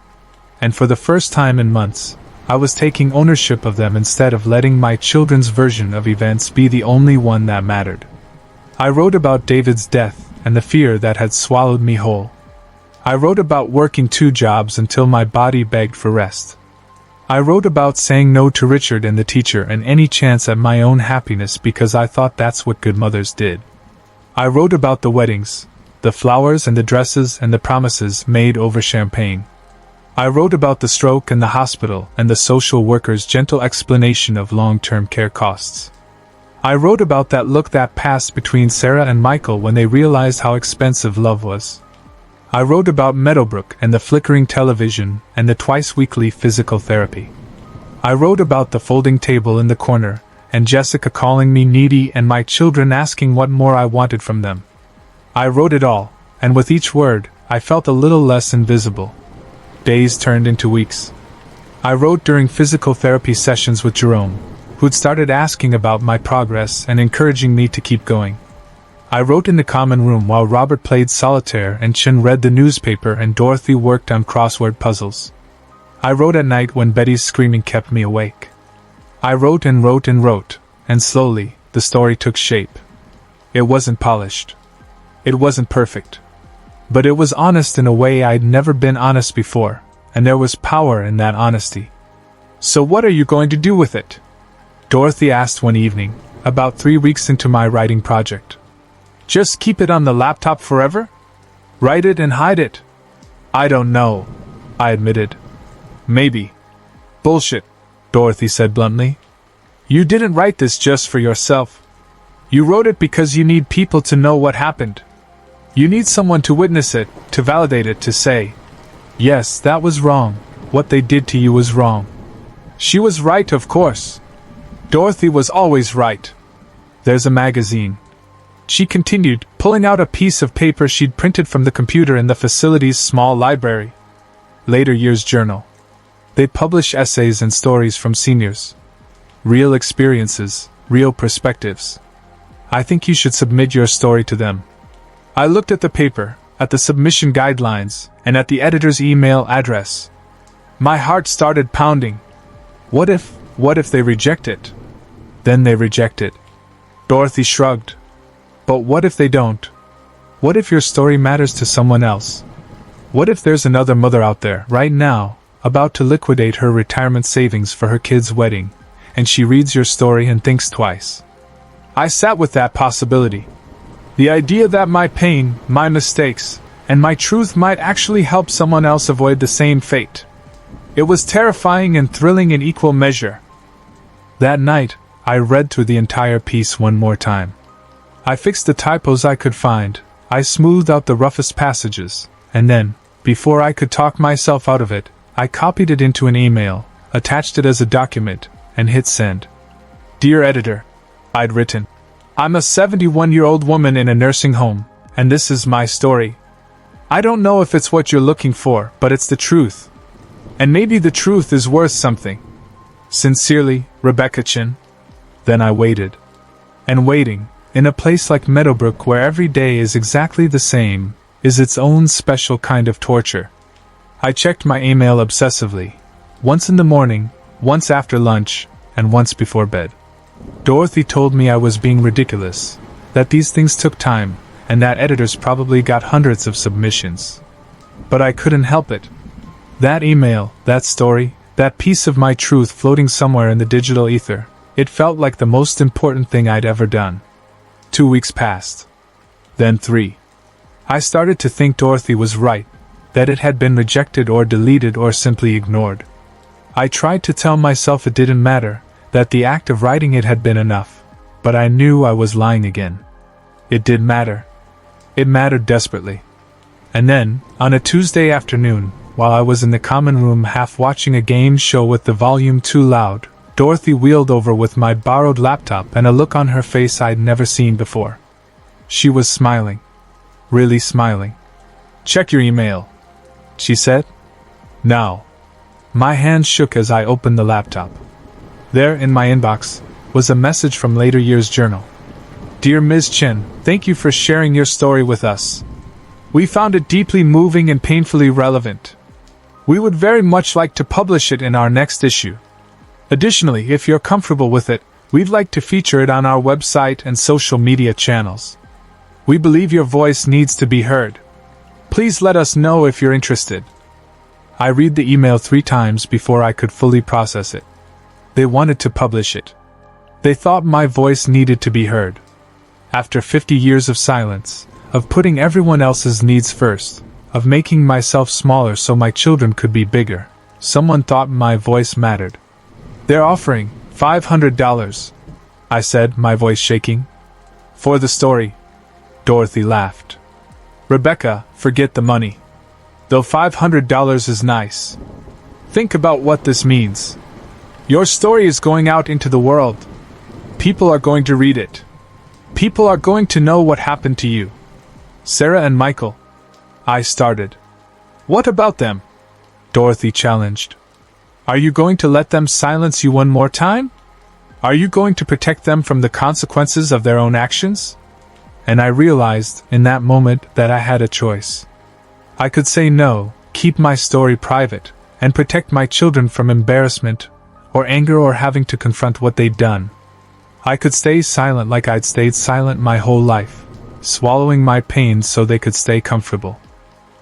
And for the first time in months, I was taking ownership of them instead of letting my children's version of events be the only one that mattered. I wrote about David's death and the fear that had swallowed me whole. I wrote about working 2 jobs until my body begged for rest. I wrote about saying no to Richard and the teacher and any chance at my own happiness because I thought that's what good mothers did. I wrote about the weddings, the flowers and the dresses and the promises made over champagne. I wrote about the stroke and the hospital and the social worker's gentle explanation of long-term care costs. I wrote about that look that passed between Sarah and Michael when they realized how expensive love was. I wrote about Meadowbrook and the flickering television and the twice-weekly physical therapy. I wrote about the folding table in the corner, and Jessica calling me needy and my children asking what more I wanted from them. I wrote it all, and with each word, I felt a little less invisible. Days turned into weeks. I wrote during physical therapy sessions with Jerome, who'd started asking about my progress and encouraging me to keep going. I wrote in the common room while Robert played solitaire and Chin read the newspaper and Dorothy worked on crossword puzzles. I wrote at night when Betty's screaming kept me awake. I wrote and wrote and wrote, and slowly, the story took shape. It wasn't polished. It wasn't perfect. But it was honest in a way I'd never been honest before, and there was power in that honesty. So what are you going to do with it? Dorothy asked one evening, about 3 weeks into my writing project. Just keep it on the laptop forever? Write it and hide it? I don't know, I admitted. Maybe. Bullshit, Dorothy said bluntly. You didn't write this just for yourself. You wrote it because you need people to know what happened. You need someone to witness it, to validate it, to say, yes, that was wrong, what they did to you was wrong. She was right, of course. Dorothy was always right. There's a magazine. She continued, pulling out a piece of paper she'd printed from the computer in the facility's small library. Later Years Journal. They publish essays and stories from seniors. Real experiences, real perspectives. I think you should submit your story to them. I looked at the paper, at the submission guidelines, and at the editor's email address. My heart started pounding. What if they reject it? Then they reject it. Dorothy shrugged. But what if they don't? What if your story matters to someone else? What if there's another mother out there, right now, about to liquidate her retirement savings for her kid's wedding, and she reads your story and thinks twice? I sat with that possibility. The idea that my pain, my mistakes, and my truth might actually help someone else avoid the same fate. It was terrifying and thrilling in equal measure. That night, I read through the entire piece one more time. I fixed the typos I could find, I smoothed out the roughest passages, and then, before I could talk myself out of it, I copied it into an email, attached it as a document, and hit send. Dear editor, I'd written, I'm a 71-year-old woman in a nursing home, and this is my story. I don't know if it's what you're looking for, but it's the truth. And maybe the truth is worth something. Sincerely, Rebecca Chin. Then I waited. And waiting, in a place like Meadowbrook where every day is exactly the same, is its own special kind of torture. I checked my email obsessively, once in the morning, once after lunch, and once before bed. Dorothy told me I was being ridiculous, that these things took time, and that editors probably got hundreds of submissions. But I couldn't help it. That email, that story, that piece of my truth floating somewhere in the digital ether, it felt like the most important thing I'd ever done. 2 weeks passed. Then 3. I started to think Dorothy was right, that it had been rejected or deleted or simply ignored. I tried to tell myself it didn't matter, that the act of writing it had been enough, but I knew I was lying again. It did matter. It mattered desperately. And then, on a Tuesday afternoon, while I was in the common room half watching a game show with the volume too loud, Dorothy wheeled over with my borrowed laptop and a look on her face I'd never seen before. She was smiling. Really smiling. "Check your email," she said. "Now." My hand shook as I opened the laptop. There, in my inbox, was a message from later year's journal. "Dear Ms. Chen, thank you for sharing your story with us. We found it deeply moving and painfully relevant. We would very much like to publish it in our next issue. Additionally, if you're comfortable with it, we'd like to feature it on our website and social media channels. We believe your voice needs to be heard. Please let us know if you're interested." I read the email 3 times before I could fully process it. They wanted to publish it. They thought my voice needed to be heard. After 50 years of silence, of putting everyone else's needs first, of making myself smaller so my children could be bigger, someone thought my voice mattered. "They're offering $500, I said, my voice shaking. "For the story." Dorothy laughed. "Rebecca, forget the money. Though $500 is nice. Think about what this means. Your story is going out into the world. People are going to read it. People are going to know what happened to you. Sarah and Michael." I started. "What about them?" Dorothy challenged. "Are you going to let them silence you one more time? Are you going to protect them from the consequences of their own actions?" And I realized, in that moment, that I had a choice. I could say no, keep my story private, and protect my children from embarrassment, or anger, or having to confront what they'd done. I could stay silent like I'd stayed silent my whole life, swallowing my pain so they could stay comfortable.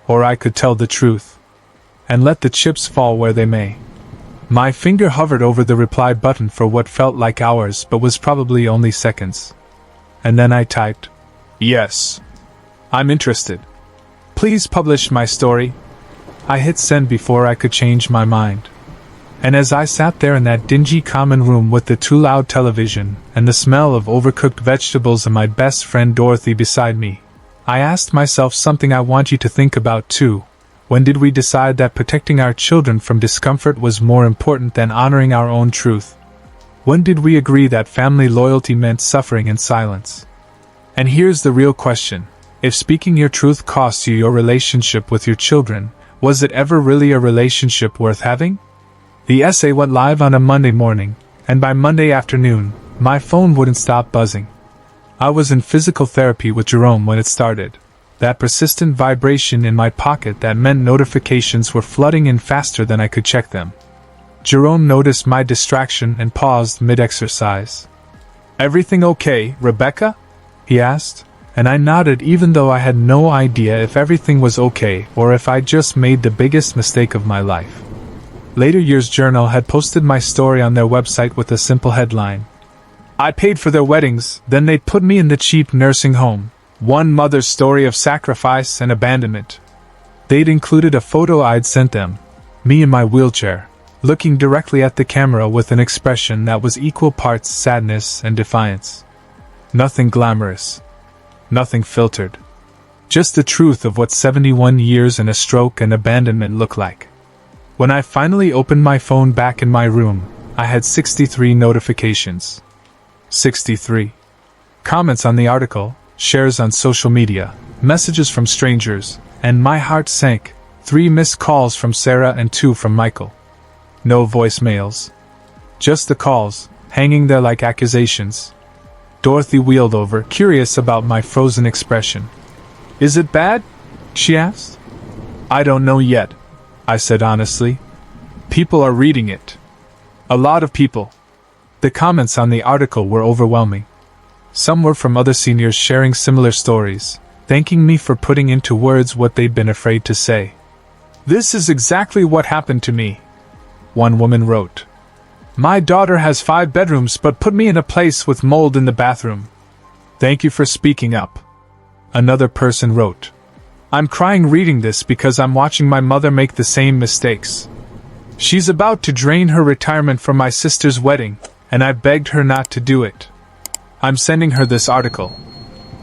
Or I could tell the truth, and let the chips fall where they may. My finger hovered over the reply button for what felt like hours but was probably only seconds. And then I typed, "Yes. I'm interested. Please publish my story." I hit send before I could change my mind. And as I sat there in that dingy common room with the too loud television and the smell of overcooked vegetables and my best friend Dorothy beside me, I asked myself something I want you to think about too. When did we decide that protecting our children from discomfort was more important than honoring our own truth? When did we agree that family loyalty meant suffering in silence? And here's the real question. If speaking your truth costs you your relationship with your children, was it ever really a relationship worth having? The essay went live on a Monday morning, and by Monday afternoon, my phone wouldn't stop buzzing. I was in physical therapy with Jerome when it started. That persistent vibration in my pocket that meant notifications were flooding in faster than I could check them. Jerome noticed my distraction and paused mid-exercise. "Everything okay, Rebecca?" he asked, and I nodded even though I had no idea if everything was okay or if I'd just made the biggest mistake of my life. Later Years Journal had posted my story on their website with a simple headline. "I paid for their weddings, then they put me in the cheap nursing home. One mother's story of sacrifice and abandonment." They'd included a photo I'd sent them, me in my wheelchair, looking directly at the camera with an expression that was equal parts sadness and defiance. Nothing glamorous. Nothing filtered. Just the truth of what 71 years and a stroke and abandonment look like. When I finally opened my phone back in my room, I had 63 notifications. 63. Comments on the article, shares on social media, messages from strangers, and my heart sank. 3 missed calls from Sarah and 2 from Michael. No voicemails. Just the calls, hanging there like accusations. Dorothy wheeled over, curious about my frozen expression. "Is it bad?" she asked. "I don't know yet," I said honestly. "People are reading it. A lot of people." The comments on the article were overwhelming. Some were from other seniors sharing similar stories, thanking me for putting into words what they'd been afraid to say. "This is exactly what happened to me," one woman wrote. "My daughter has 5 bedrooms but put me in a place with mold in the bathroom. Thank you for speaking up." Another person wrote, "I'm crying reading this because I'm watching my mother make the same mistakes. She's about to drain her retirement from my sister's wedding, and I begged her not to do it. I'm sending her this article."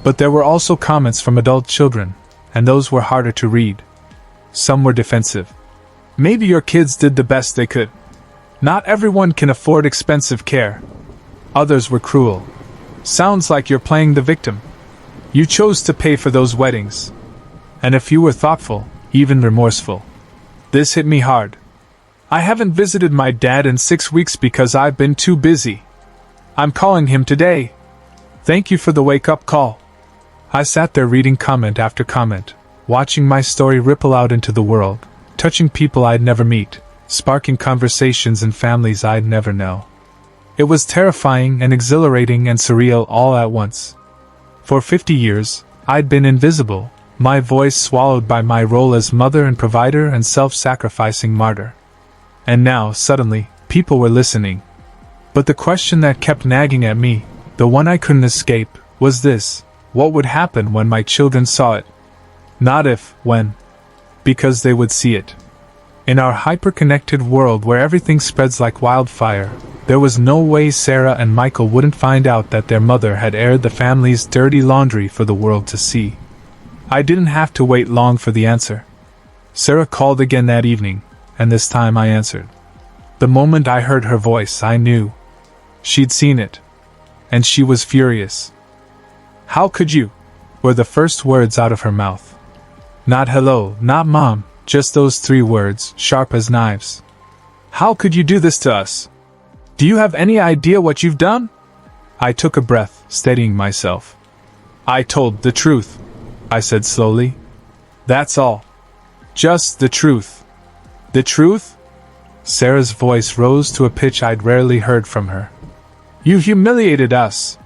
But there were also comments from adult children, and those were harder to read. Some were defensive. "Maybe your kids did the best they could. Not everyone can afford expensive care. Others were cruel. Sounds like you're playing the victim. You chose to pay for those weddings. And if you were thoughtful, even remorseful. This hit me hard. I haven't visited my dad in 6 weeks because I've been too busy. I'm calling him today. Thank you for the wake-up call. I sat there reading comment after comment, watching my story ripple out into the world, touching people I'd never meet, sparking conversations in families I'd never know. It was terrifying and exhilarating and surreal all at once. For 50 years, I'd been invisible, my voice swallowed by my role as mother and provider and self-sacrificing martyr. And now, suddenly, people were listening. But the question that kept nagging at me, the one I couldn't escape, was this: what would happen when my children saw it? Not if, when. Because they would see it. In our hyper-connected world where everything spreads like wildfire, there was no way Sarah and Michael wouldn't find out that their mother had aired the family's dirty laundry for the world to see. I didn't have to wait long for the answer. Sarah called again that evening, and this time I answered. The moment I heard her voice, I knew. She'd seen it. And she was furious. "How could you?" were the first words out of her mouth. Not hello, not mom, just those 3 words, sharp as knives. "How could you do this to us? Do you have any idea what you've done?" I took a breath, steadying myself. "I told the truth," I said slowly. "That's all. Just the truth." "The truth?" Sarah's voice rose to a pitch I'd rarely heard from her. "You humiliated us.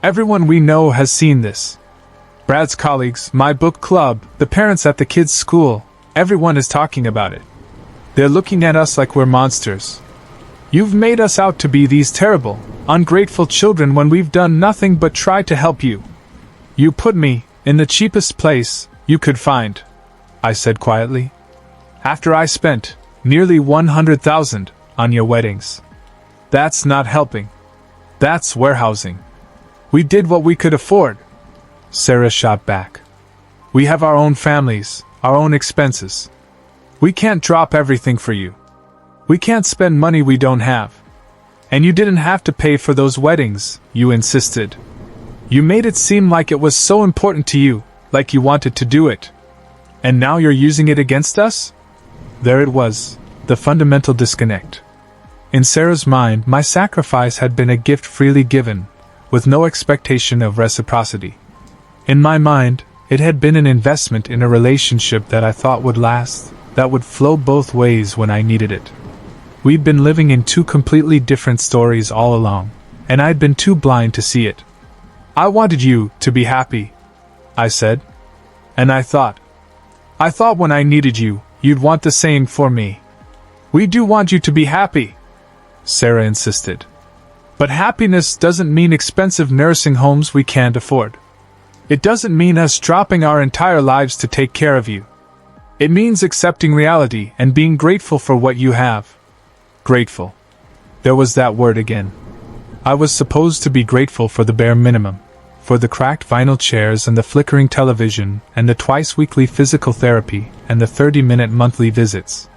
Everyone we know has seen this. Brad's colleagues, my book club, the parents at the kids' school, everyone is talking about it. They're looking at us like we're monsters. You've made us out to be these terrible, ungrateful children when we've done nothing but try to help you. You put me in the cheapest place you could find," I said quietly. "After I spent nearly 100,000 on your weddings. That's not helping. That's warehousing. We did what we could afford." Sarah shot back. "We have our own families, our own expenses. We can't drop everything for you. We can't spend money we don't have. And you didn't have to pay for those weddings, you insisted. You made it seem like it was so important to you, like you wanted to do it. And now you're using it against us?" There it was, the fundamental disconnect. In Sarah's mind, my sacrifice had been a gift freely given, with no expectation of reciprocity. In my mind, it had been an investment in a relationship that I thought would last, that would flow both ways when I needed it. We'd been living in 2 completely different stories all along, and I'd been too blind to see it. "I wanted you to be happy," I said. "And I thought when I needed you, you'd want the same for me." "We do want you to be happy," Sarah insisted. "But happiness doesn't mean expensive nursing homes we can't afford. It doesn't mean us dropping our entire lives to take care of you. It means accepting reality and being grateful for what you have." Grateful. There was that word again. I was supposed to be grateful for the bare minimum, for the cracked vinyl chairs and the flickering television and the twice-weekly physical therapy and the 30-minute monthly visits.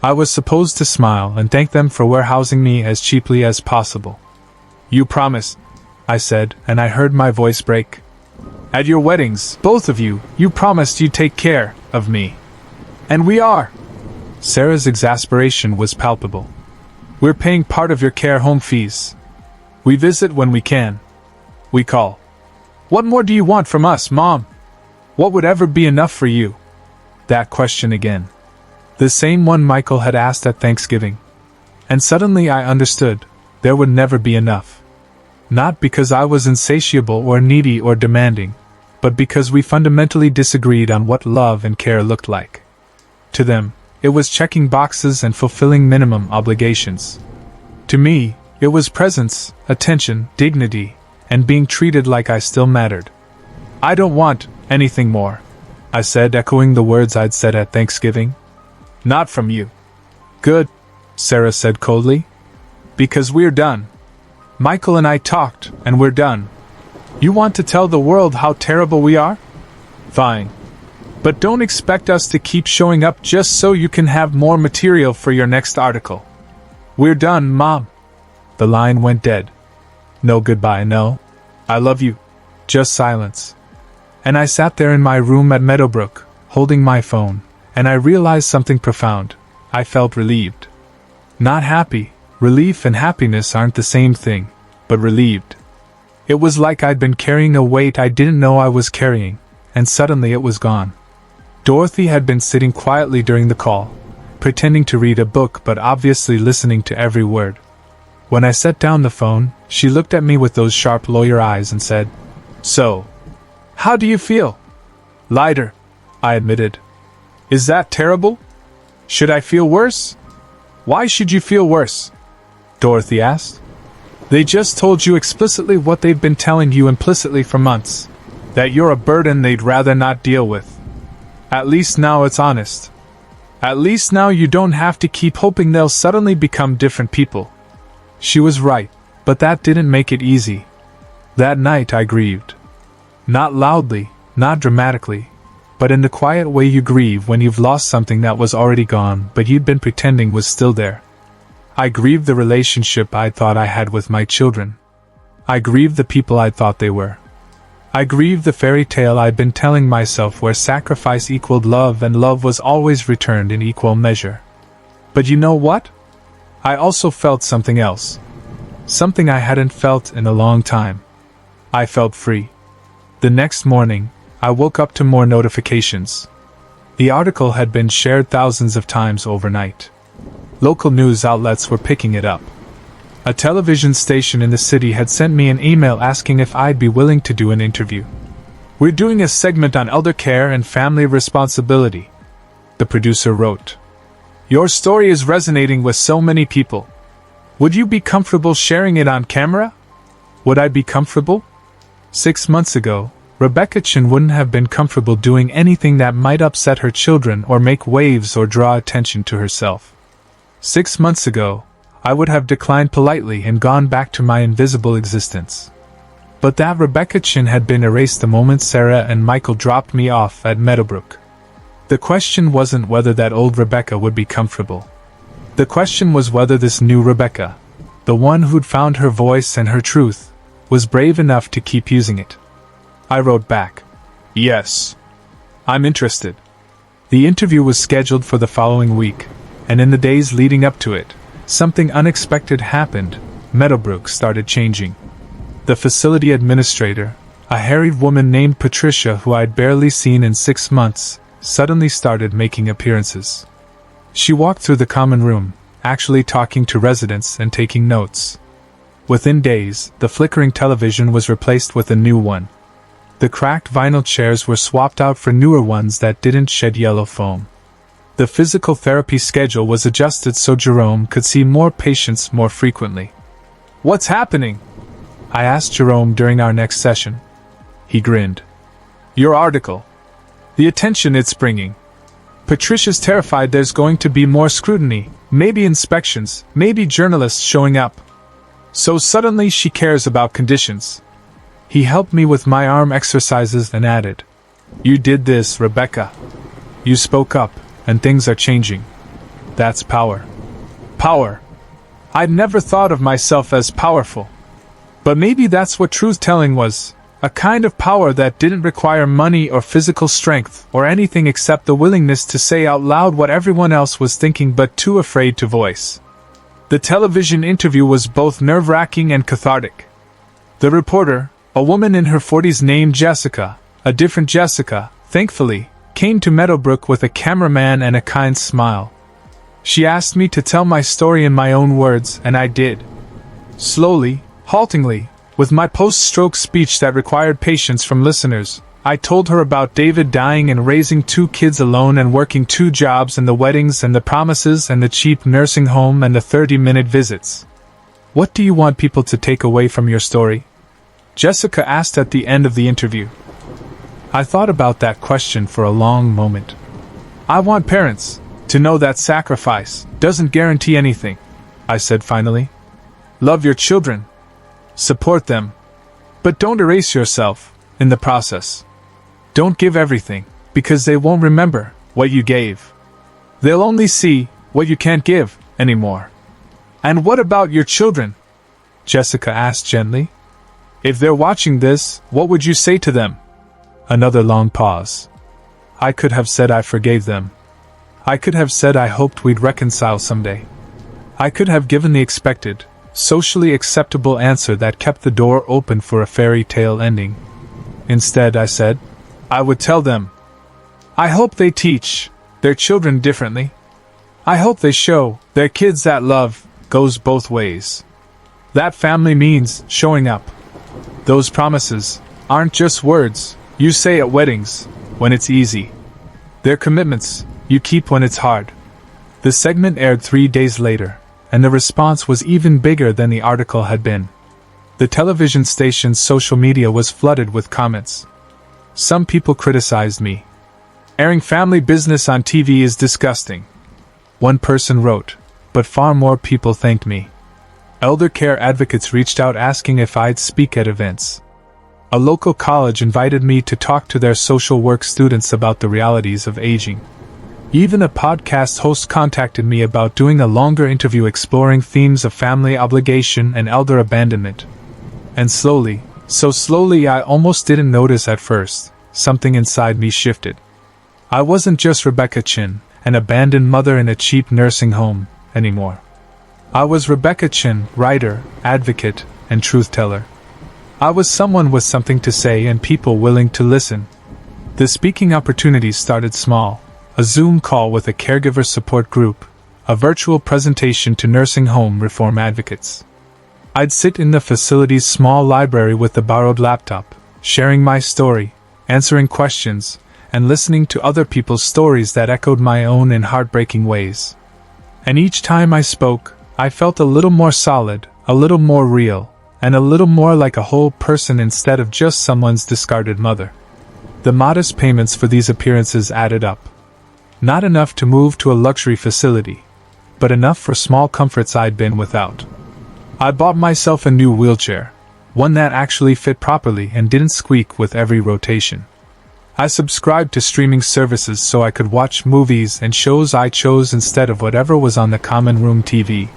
I was supposed to smile and thank them for warehousing me as cheaply as possible. "You promised," I said, and I heard my voice break. "At your weddings, both of you, you promised you'd take care of me. And we are." Sarah's exasperation was palpable. "We're paying part of your care home fees. We visit when we can. We call. What more do you want from us, Mom? What would ever be enough for you?" That question again. The same one Michael had asked at Thanksgiving. And suddenly I understood, there would never be enough. Not because I was insatiable or needy or demanding, but because we fundamentally disagreed on what love and care looked like. To them, it was checking boxes and fulfilling minimum obligations. To me, it was presence, attention, dignity, and being treated like I still mattered. "I don't want anything more," I said, echoing the words I'd said at Thanksgiving. "Not from you." "Good," Sarah said coldly. "Because we're done. Michael and I talked, and we're done. You want to tell the world how terrible we are? Fine. But don't expect us to keep showing up just so you can have more material for your next article. We're done, Mom. The line went dead. No goodbye, no. I love you. Just silence. And I sat there in my room at Meadowbrook, holding my phone, and I realized something profound. I felt relieved. Not happy. Relief and happiness aren't the same thing, but relieved. It was like I'd been carrying a weight I didn't know I was carrying, and suddenly it was gone. Dorothy had been sitting quietly during the call, pretending to read a book but obviously listening to every word. When I set down the phone, she looked at me with those sharp lawyer eyes and said, "So, how do you feel?" "Lighter," I admitted. "Is that terrible? Should I feel worse?" "Why should you feel worse?" Dorothy asked. "They just told you explicitly what they've been telling you implicitly for months. That you're a burden they'd rather not deal with. At least now it's honest. At least now you don't have to keep hoping they'll suddenly become different people." She was right, but that didn't make it easy. That night I grieved. Not loudly, not dramatically, but in the quiet way you grieve when you've lost something that was already gone but you'd been pretending was still there. I grieved the relationship I thought I had with my children. I grieved the people I thought they were. I grieved the fairy tale I'd been telling myself where sacrifice equaled love and love was always returned in equal measure. But you know what? I also felt something else. Something I hadn't felt in a long time. I felt free. The next morning, I woke up to more notifications. The article had been shared thousands of times overnight. Local news outlets were picking it up. A television station in the city had sent me an email asking if I'd be willing to do an interview. "We're doing a segment on elder care and family responsibility," the producer wrote. "Your story is resonating with so many people. Would you be comfortable sharing it on camera?" Would I be comfortable? 6 months ago, Rebecca Chin wouldn't have been comfortable doing anything that might upset her children or make waves or draw attention to herself. 6 months ago, I would have declined politely and gone back to my invisible existence. But that Rebecca Chin had been erased the moment Sarah and Michael dropped me off at Meadowbrook. The question wasn't whether that old Rebecca would be comfortable. The question was whether this new Rebecca, the one who'd found her voice and her truth, was brave enough to keep using it. I wrote back, "Yes. I'm interested." The interview was scheduled for the following week, and in the days leading up to it, something unexpected happened. Meadowbrook started changing. The facility administrator, a harried woman named Patricia who I'd barely seen in 6 months, suddenly started making appearances. She walked through the common room, actually talking to residents and taking notes. Within days, the flickering television was replaced with a new one. The cracked vinyl chairs were swapped out for newer ones that didn't shed yellow foam. The physical therapy schedule was adjusted so Jerome could see more patients more frequently. "What's happening?" I asked Jerome during our next session. He grinned. "Your article. The attention it's bringing. Patricia's terrified there's going to be more scrutiny, maybe inspections, maybe journalists showing up. So suddenly she cares about conditions." He helped me with my arm exercises and added, "You did this, Rebecca. You spoke up, and things are changing. That's power." Power. I'd never thought of myself as powerful. But maybe that's what truth-telling was. A kind of power that didn't require money or physical strength or anything except the willingness to say out loud what everyone else was thinking but too afraid to voice. The television interview was both nerve-wracking and cathartic. The reporter, a woman in her 40s named Jessica, a different Jessica, thankfully, came to Meadowbrook with a cameraman and a kind smile. She asked me to tell my story in my own words, and I did. Slowly, haltingly, with my post-stroke speech that required patience from listeners, I told her about David dying and raising 2 kids alone and working 2 jobs and the weddings and the promises and the cheap nursing home and the 30-minute visits. "What do you want people to take away from your story?" Jessica asked at the end of the interview. I thought about that question for a long moment. "I want parents to know that sacrifice doesn't guarantee anything," I said finally. "Love your children. Support them. But don't erase yourself in the process. Don't give everything, because they won't remember what you gave. They'll only see what you can't give anymore." And what about your children? Jessica asked gently. If they're watching this, what would you say to them? Another long pause. I could have said I forgave them. I could have said I hoped we'd reconcile someday. I could have given the expected, socially acceptable answer that kept the door open for a fairy tale ending. Instead, I said, I would tell them, I hope they teach their children differently. I hope they show their kids that love goes both ways. That family means showing up. Those promises aren't just words you say at weddings when it's easy. They're commitments you keep when it's hard. The segment aired 3 days later, and the response was even bigger than the article had been. The television station's social media was flooded with comments. Some people criticized me. Airing family business on TV is disgusting. One person wrote, but far more people thanked me. Elder care advocates reached out asking if I'd speak at events. A local college invited me to talk to their social work students about the realities of aging. Even a podcast host contacted me about doing a longer interview exploring themes of family obligation and elder abandonment. And slowly, so slowly I almost didn't notice at first, something inside me shifted. I wasn't just Rebecca Chin, an abandoned mother in a cheap nursing home, anymore. I was Rebecca Chin, writer, advocate, and truth-teller. I was someone with something to say and people willing to listen. The speaking opportunities started small. A Zoom call with a caregiver support group, a virtual presentation to nursing home reform advocates. I'd sit in the facility's small library with a borrowed laptop, sharing my story, answering questions, and listening to other people's stories that echoed my own in heartbreaking ways. And each time I spoke, I felt a little more solid, a little more real, and a little more like a whole person instead of just someone's discarded mother. The modest payments for these appearances added up. Not enough to move to a luxury facility, but enough for small comforts I'd been without. I bought myself a new wheelchair, one that actually fit properly and didn't squeak with every rotation. I subscribed to streaming services so I could watch movies and shows I chose instead of whatever was on the common room TV.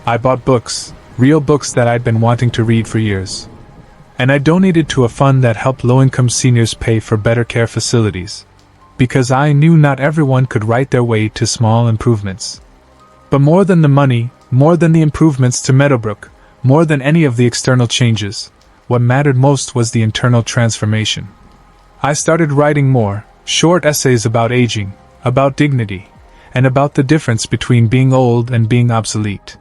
I bought books, real books that I'd been wanting to read for years. And I donated to a fund that helped low-income seniors pay for better care facilities, because I knew not everyone could write their way to small improvements. But more than the money, more than the improvements to Meadowbrook, more than any of the external changes, what mattered most was the internal transformation. I started writing more, short essays about aging, about dignity, and about the difference between being old and being obsolete.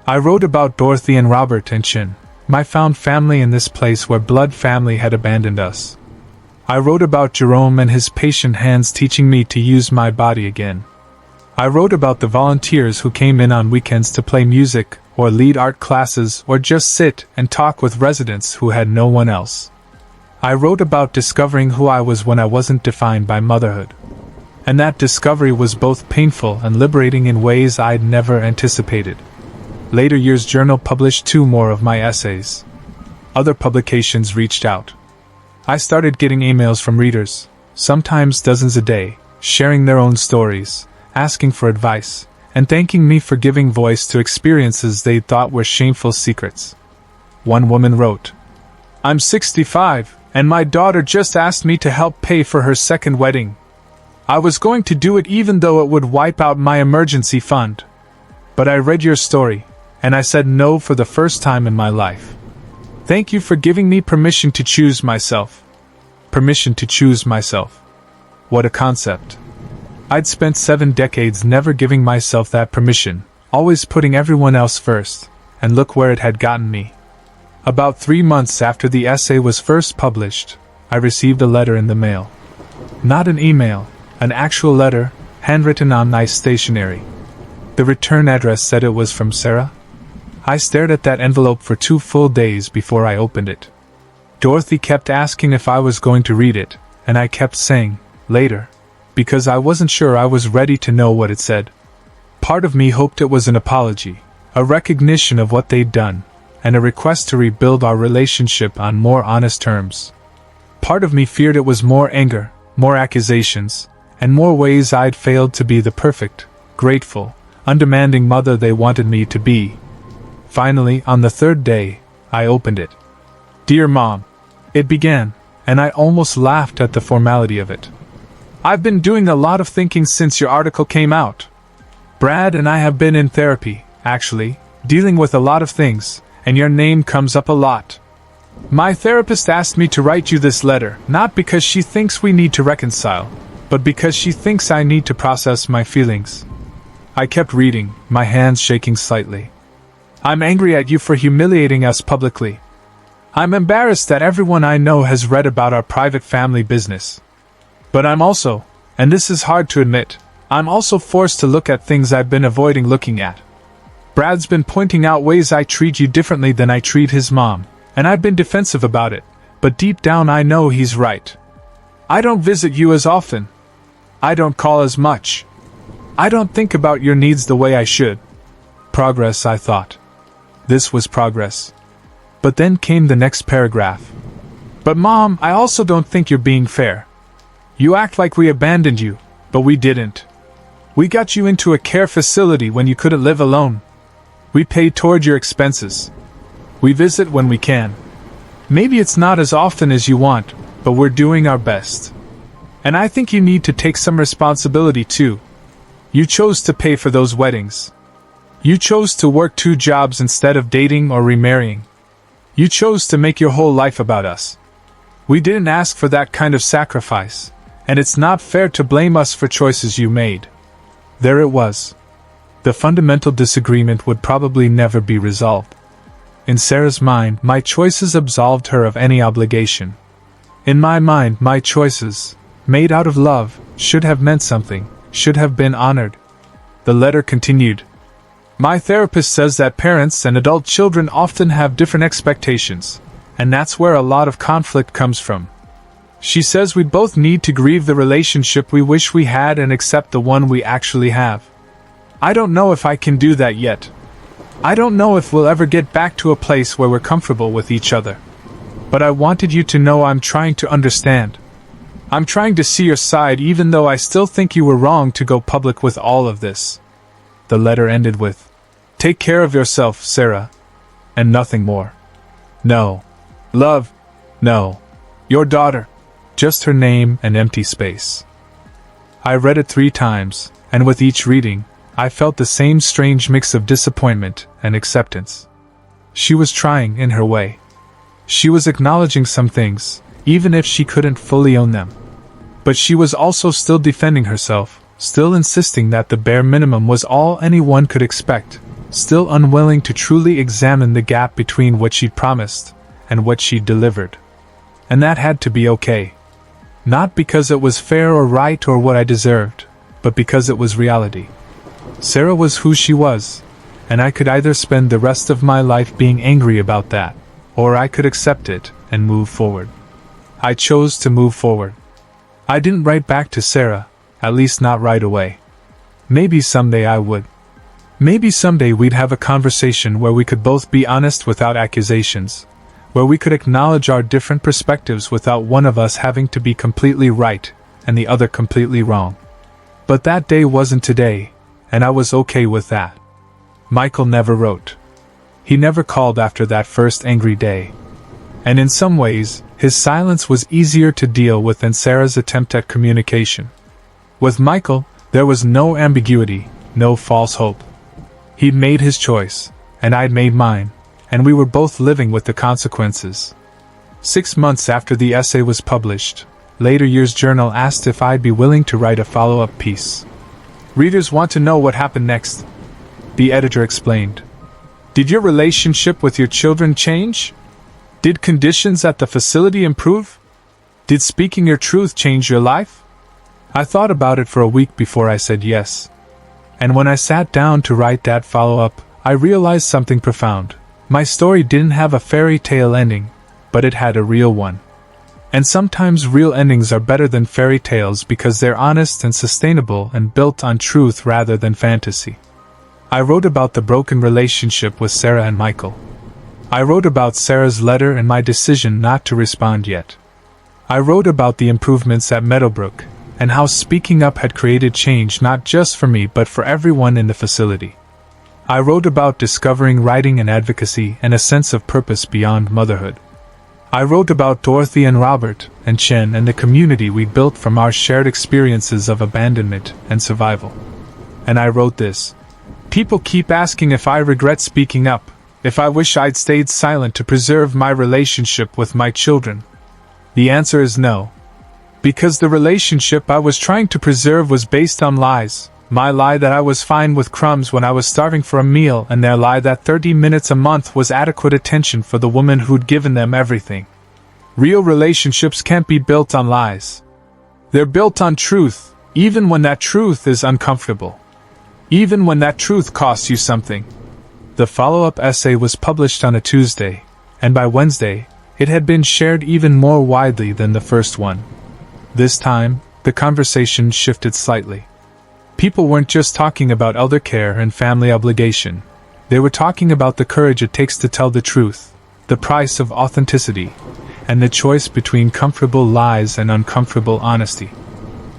I wrote about Dorothy and Robert and Chin, my found family in this place where blood family had abandoned us. I wrote about Jerome and his patient hands teaching me to use my body again. I wrote about the volunteers who came in on weekends to play music, or lead art classes, or just sit and talk with residents who had no one else. I wrote about discovering who I was when I wasn't defined by motherhood. And that discovery was both painful and liberating in ways I'd never anticipated. Later Years Journal published 2 more of my essays. Other publications reached out. I started getting emails from readers, sometimes dozens a day, sharing their own stories, asking for advice, and thanking me for giving voice to experiences they thought were shameful secrets. One woman wrote, I'm 65, and my daughter just asked me to help pay for her second wedding. I was going to do it even though it would wipe out my emergency fund. But I read your story, and I said no for the first time in my life. Thank you for giving me permission to choose myself. Permission to choose myself. What a concept. I'd spent 7 decades never giving myself that permission, always putting everyone else first, and look where it had gotten me. About 3 months after the essay was first published, I received a letter in the mail. Not an email, an actual letter, handwritten on nice stationery. The return address said it was from Sarah. I stared at that envelope for 2 full days before I opened it. Dorothy kept asking if I was going to read it, and I kept saying, later, because I wasn't sure I was ready to know what it said. Part of me hoped it was an apology, a recognition of what they'd done, and a request to rebuild our relationship on more honest terms. Part of me feared it was more anger, more accusations, and more ways I'd failed to be the perfect, grateful, undemanding mother they wanted me to be. Finally, on the third day, I opened it. "Dear Mom," it began, and I almost laughed at the formality of it. "I've been doing a lot of thinking since your article came out. Brad and I have been in therapy, actually, dealing with a lot of things, and your name comes up a lot. My therapist asked me to write you this letter, not because she thinks we need to reconcile, but because she thinks I need to process my feelings." I kept reading, my hands shaking slightly. "I'm angry at you for humiliating us publicly. I'm embarrassed that everyone I know has read about our private family business. But I'm also, and this is hard to admit, I'm also forced to look at things I've been avoiding looking at. Brad's been pointing out ways I treat you differently than I treat his mom, and I've been defensive about it, but deep down I know he's right. I don't visit you as often. I don't call as much. I don't think about your needs the way I should." Progress, I thought. This was progress. But then came the next paragraph. "But Mom, I also don't think you're being fair. You act like we abandoned you, but we didn't. We got you into a care facility when you couldn't live alone. We pay toward your expenses. We visit when we can. Maybe it's not as often as you want, but we're doing our best. And I think you need to take some responsibility too. You chose to pay for those weddings. You chose to work 2 jobs instead of dating or remarrying. You chose to make your whole life about us. We didn't ask for that kind of sacrifice, and it's not fair to blame us for choices you made." There it was. The fundamental disagreement would probably never be resolved. In Sarah's mind, my choices absolved her of any obligation. In my mind, my choices, made out of love, should have meant something, should have been honored. The letter continued. "My therapist says that parents and adult children often have different expectations, and that's where a lot of conflict comes from. She says we both need to grieve the relationship we wish we had and accept the one we actually have. I don't know if I can do that yet. I don't know if we'll ever get back to a place where we're comfortable with each other. But I wanted you to know I'm trying to understand. I'm trying to see your side even though I still think you were wrong to go public with all of this." The letter ended with, "Take care of yourself, Sarah." And nothing more. No. Love. No. Your daughter. Just her name and empty space. I read it 3 times, and with each reading, I felt the same strange mix of disappointment and acceptance. She was trying in her way. She was acknowledging some things, even if she couldn't fully own them. But she was also still defending herself, still insisting that the bare minimum was all anyone could expect, still unwilling to truly examine the gap between what she'd promised and what she'd delivered. And that had to be okay. Not because it was fair or right or what I deserved, but because it was reality. Sarah was who she was, and I could either spend the rest of my life being angry about that, or I could accept it and move forward. I chose to move forward. I didn't write back to Sarah, at least not right away. Maybe someday I would. Maybe someday we'd have a conversation where we could both be honest without accusations, where we could acknowledge our different perspectives without one of us having to be completely right and the other completely wrong. But that day wasn't today, and I was okay with that. Michael never wrote. He never called after that first angry day. And in some ways, his silence was easier to deal with than Sarah's attempt at communication. With Michael, there was no ambiguity, no false hope. He'd made his choice, and I'd made mine, and we were both living with the consequences. 6 months after the essay was published, Later Years Journal asked if I'd be willing to write a follow-up piece. "Readers want to know what happened next," the editor explained. "Did your relationship with your children change? Did conditions at the facility improve? Did speaking your truth change your life?" I thought about it for a week before I said yes. And when I sat down to write that follow-up, I realized something profound. My story didn't have a fairy tale ending, but it had a real one. And sometimes real endings are better than fairy tales because they're honest and sustainable and built on truth rather than fantasy. I wrote about the broken relationship with Sarah and Michael. I wrote about Sarah's letter and my decision not to respond yet. I wrote about the improvements at Meadowbrook, and how speaking up had created change not just for me but for everyone in the facility. I wrote about discovering writing and advocacy and a sense of purpose beyond motherhood. I wrote about Dorothy and Robert and Chen and the community we built from our shared experiences of abandonment and survival. And I wrote this. People keep asking if I regret speaking up, if I wish I'd stayed silent to preserve my relationship with my children. The answer is no. Because the relationship I was trying to preserve was based on lies. My lie that I was fine with crumbs when I was starving for a meal, and their lie that 30 minutes a month was adequate attention for the woman who'd given them everything. Real relationships can't be built on lies. They're built on truth, even when that truth is uncomfortable. Even when that truth costs you something. The follow-up essay was published on a Tuesday, and by Wednesday, it had been shared even more widely than the first one. This time, the conversation shifted slightly. People weren't just talking about elder care and family obligation. They were talking about the courage it takes to tell the truth, the price of authenticity, and the choice between comfortable lies and uncomfortable honesty.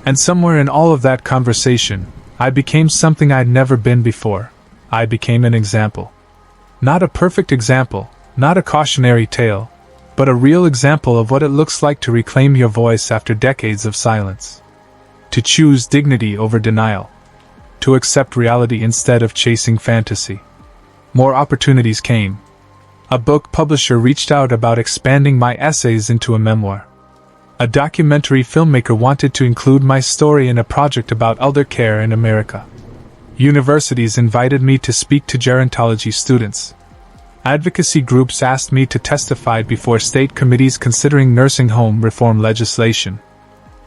And somewhere in all of that conversation, I became something I'd never been before. I became an example. Not a perfect example, not a cautionary tale, but a real example of what it looks like to reclaim your voice after decades of silence. To choose dignity over denial. To accept reality instead of chasing fantasy. More opportunities came. A book publisher reached out about expanding my essays into a memoir. A documentary filmmaker wanted to include my story in a project about elder care in America. Universities invited me to speak to gerontology students. Advocacy groups asked me to testify before state committees considering nursing home reform legislation.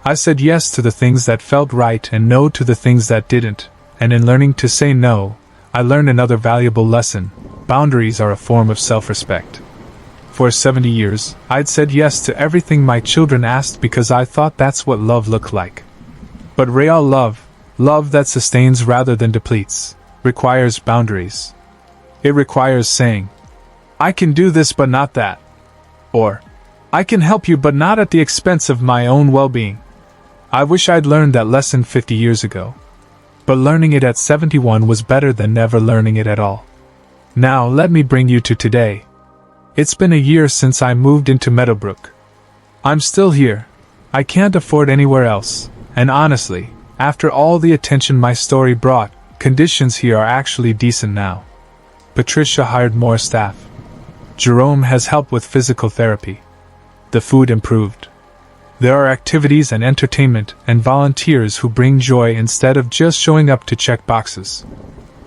I said yes to the things that felt right and no to the things that didn't, and in learning to say no, I learned another valuable lesson. Boundaries are a form of self-respect. For 70 years, I'd said yes to everything my children asked because I thought that's what love looked like. But real love, love that sustains rather than depletes, requires boundaries. It requires saying, I can do this but not that. Or, I can help you but not at the expense of my own well-being. I wish I'd learned that lesson 50 years ago. But learning it at 71 was better than never learning it at all. Now let me bring you to today. It's been a year since I moved into Meadowbrook. I'm still here. I can't afford anywhere else, and honestly, after all the attention my story brought, conditions here are actually decent now. Patricia hired more staff. Jerome has helped with physical therapy. The food improved. There are activities and entertainment and volunteers who bring joy instead of just showing up to check boxes.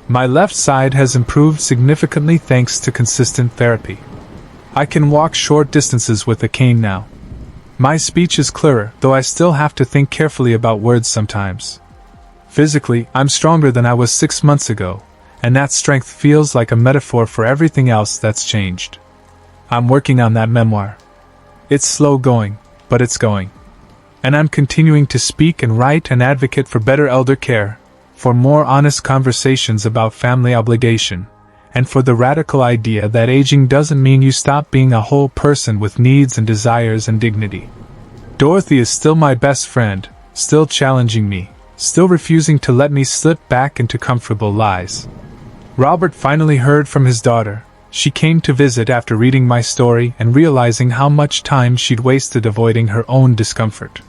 My left side has improved significantly thanks to consistent therapy. I can walk short distances with a cane now. My speech is clearer, though I still have to think carefully about words sometimes. Physically, I'm stronger than I was 6 months ago, and that strength feels like a metaphor for everything else that's changed. I'm working on that memoir. It's slow going, but it's going. And I'm continuing to speak and write and advocate for better elder care, for more honest conversations about family obligation, and for the radical idea that aging doesn't mean you stop being a whole person with needs and desires and dignity. Dorothy is still my best friend, still challenging me, still refusing to let me slip back into comfortable lies. Robert finally heard from his daughter. She came to visit after reading my story and realizing how much time she'd wasted avoiding her own discomfort.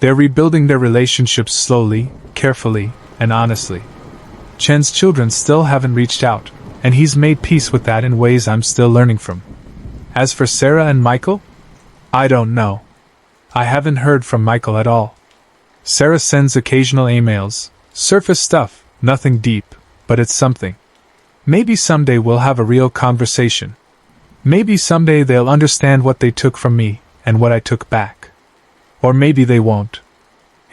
They're rebuilding their relationships slowly, carefully, and honestly. Chen's children still haven't reached out, and he's made peace with that in ways I'm still learning from. As for Sarah and Michael? I don't know. I haven't heard from Michael at all. Sarah sends occasional emails, surface stuff, nothing deep, but it's something. Maybe someday we'll have a real conversation. Maybe someday they'll understand what they took from me, and what I took back. Or maybe they won't.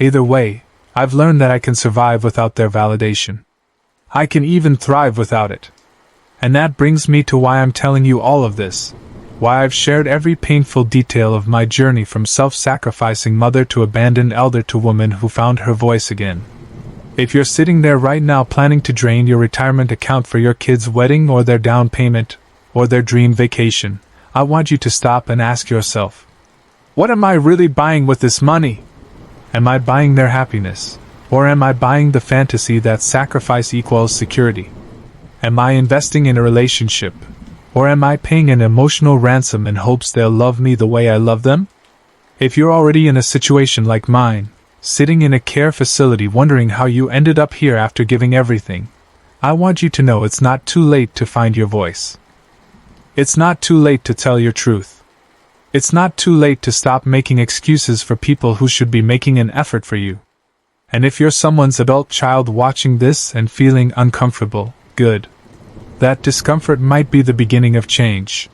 Either way, I've learned that I can survive without their validation. I can even thrive without it. And that brings me to why I'm telling you all of this, why I've shared every painful detail of my journey from self-sacrificing mother to abandoned elder to woman who found her voice again. If you're sitting there right now planning to drain your retirement account for your kid's wedding or their down payment, or their dream vacation, I want you to stop and ask yourself, what am I really buying with this money? Am I buying their happiness? Or am I buying the fantasy that sacrifice equals security? Am I investing in a relationship? Or am I paying an emotional ransom in hopes they'll love me the way I love them? If you're already in a situation like mine, sitting in a care facility wondering how you ended up here after giving everything, I want you to know it's not too late to find your voice. It's not too late to tell your truth. It's not too late to stop making excuses for people who should be making an effort for you. And if you're someone's adult child watching this and feeling uncomfortable, good. That discomfort might be the beginning of change.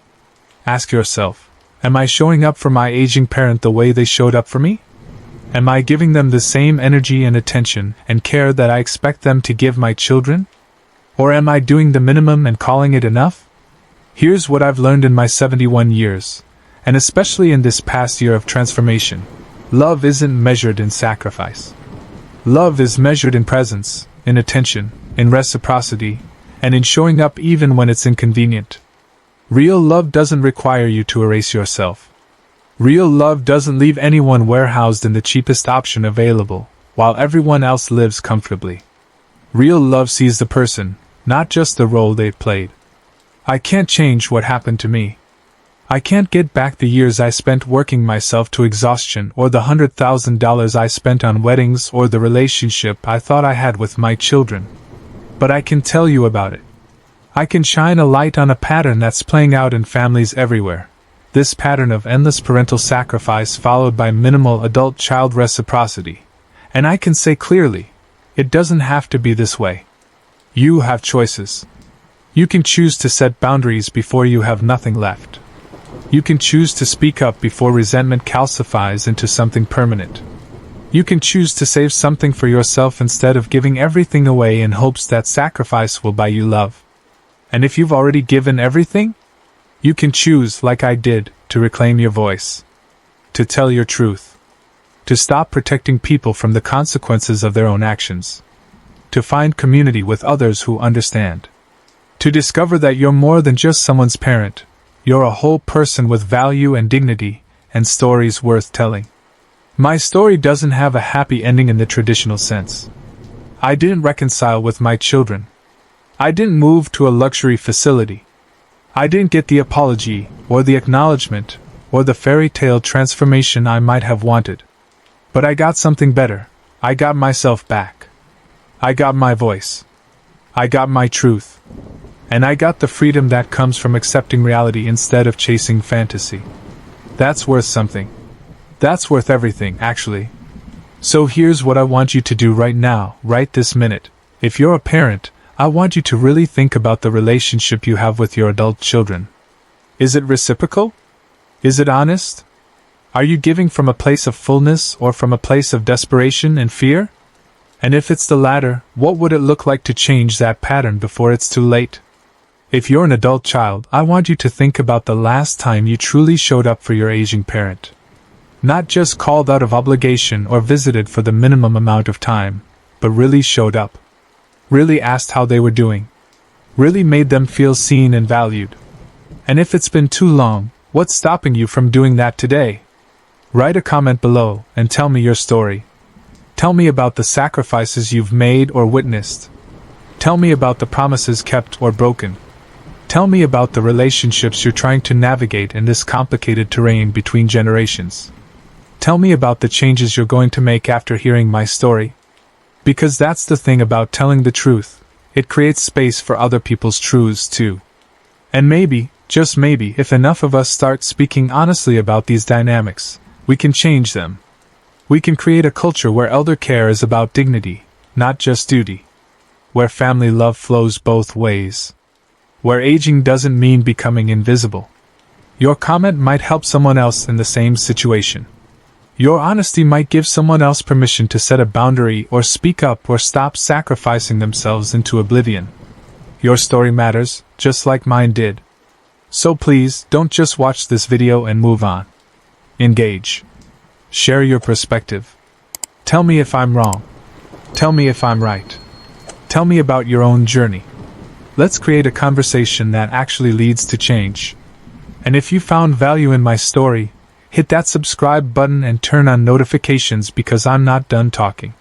Ask yourself, am I showing up for my aging parent the way they showed up for me? Am I giving them the same energy and attention and care that I expect them to give my children? Or am I doing the minimum and calling it enough? Here's what I've learned in my 71 years, and especially in this past year of transformation. Love isn't measured in sacrifice. Love is measured in presence, in attention, in reciprocity, and in showing up even when it's inconvenient. Real love doesn't require you to erase yourself. Real love doesn't leave anyone warehoused in the cheapest option available, while everyone else lives comfortably. Real love sees the person, not just the role they've played. I can't change what happened to me. I can't get back the years I spent working myself to exhaustion or the $100,000 I spent on weddings or the relationship I thought I had with my children. But I can tell you about it. I can shine a light on a pattern that's playing out in families everywhere. This pattern of endless parental sacrifice followed by minimal adult-child reciprocity. And I can say clearly, it doesn't have to be this way. You have choices. You can choose to set boundaries before you have nothing left. You can choose to speak up before resentment calcifies into something permanent. You can choose to save something for yourself instead of giving everything away in hopes that sacrifice will buy you love. And if you've already given everything, you can choose, like I did, to reclaim your voice. To tell your truth. To stop protecting people from the consequences of their own actions. To find community with others who understand. To discover that you're more than just someone's parent. You're a whole person with value and dignity, and stories worth telling. My story doesn't have a happy ending in the traditional sense. I didn't reconcile with my children. I didn't move to a luxury facility. I didn't get the apology, or the acknowledgement, or the fairy tale transformation I might have wanted. But I got something better. I got myself back. I got my voice. I got my truth. And I got the freedom that comes from accepting reality instead of chasing fantasy. That's worth something. That's worth everything, actually. So here's what I want you to do right now, right this minute. If you're a parent, I want you to really think about the relationship you have with your adult children. Is it reciprocal? Is it honest? Are you giving from a place of fullness or from a place of desperation and fear? And if it's the latter, what would it look like to change that pattern before it's too late? If you're an adult child, I want you to think about the last time you truly showed up for your aging parent. Not just called out of obligation or visited for the minimum amount of time, but really showed up. Really asked how they were doing. Really made them feel seen and valued. And if it's been too long, what's stopping you from doing that today? Write a comment below and tell me your story. Tell me about the sacrifices you've made or witnessed. Tell me about the promises kept or broken. Tell me about the relationships you're trying to navigate in this complicated terrain between generations. Tell me about the changes you're going to make after hearing my story. Because that's the thing about telling the truth, it creates space for other people's truths too. And maybe, just maybe, if enough of us start speaking honestly about these dynamics, we can change them. We can create a culture where elder care is about dignity, not just duty. Where family love flows both ways. Where aging doesn't mean becoming invisible. Your comment might help someone else in the same situation. Your honesty might give someone else permission to set a boundary or speak up or stop sacrificing themselves into oblivion. Your story matters, just like mine did. So please, don't just watch this video and move on. Engage. Share your perspective. Tell me if I'm wrong. Tell me if I'm right. Tell me about your own journey. Let's create a conversation that actually leads to change. And if you found value in my story, hit that subscribe button and turn on notifications because I'm not done talking.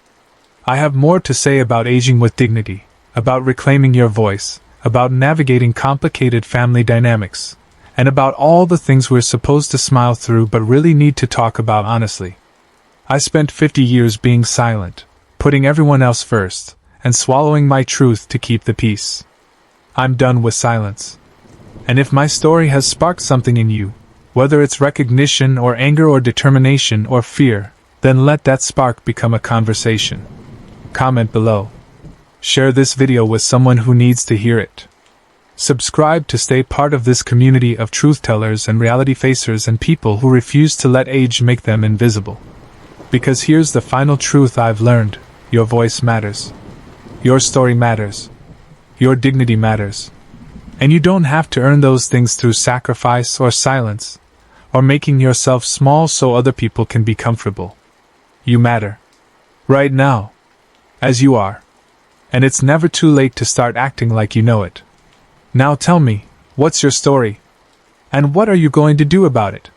I have more to say about aging with dignity, about reclaiming your voice, about navigating complicated family dynamics, and about all the things we're supposed to smile through but really need to talk about honestly. I spent 50 years being silent, putting everyone else first, and swallowing my truth to keep the peace. I'm done with silence. And if my story has sparked something in you, whether it's recognition or anger or determination or fear, then let that spark become a conversation. Comment below. Share this video with someone who needs to hear it. Subscribe to stay part of this community of truth-tellers and reality facers and people who refuse to let age make them invisible. Because here's the final truth I've learned: your voice matters. Your story matters. Your dignity matters. And you don't have to earn those things through sacrifice or silence, or making yourself small so other people can be comfortable. You matter. Right now. As you are. And it's never too late to start acting like you know it. Now tell me, what's your story? And what are you going to do about it?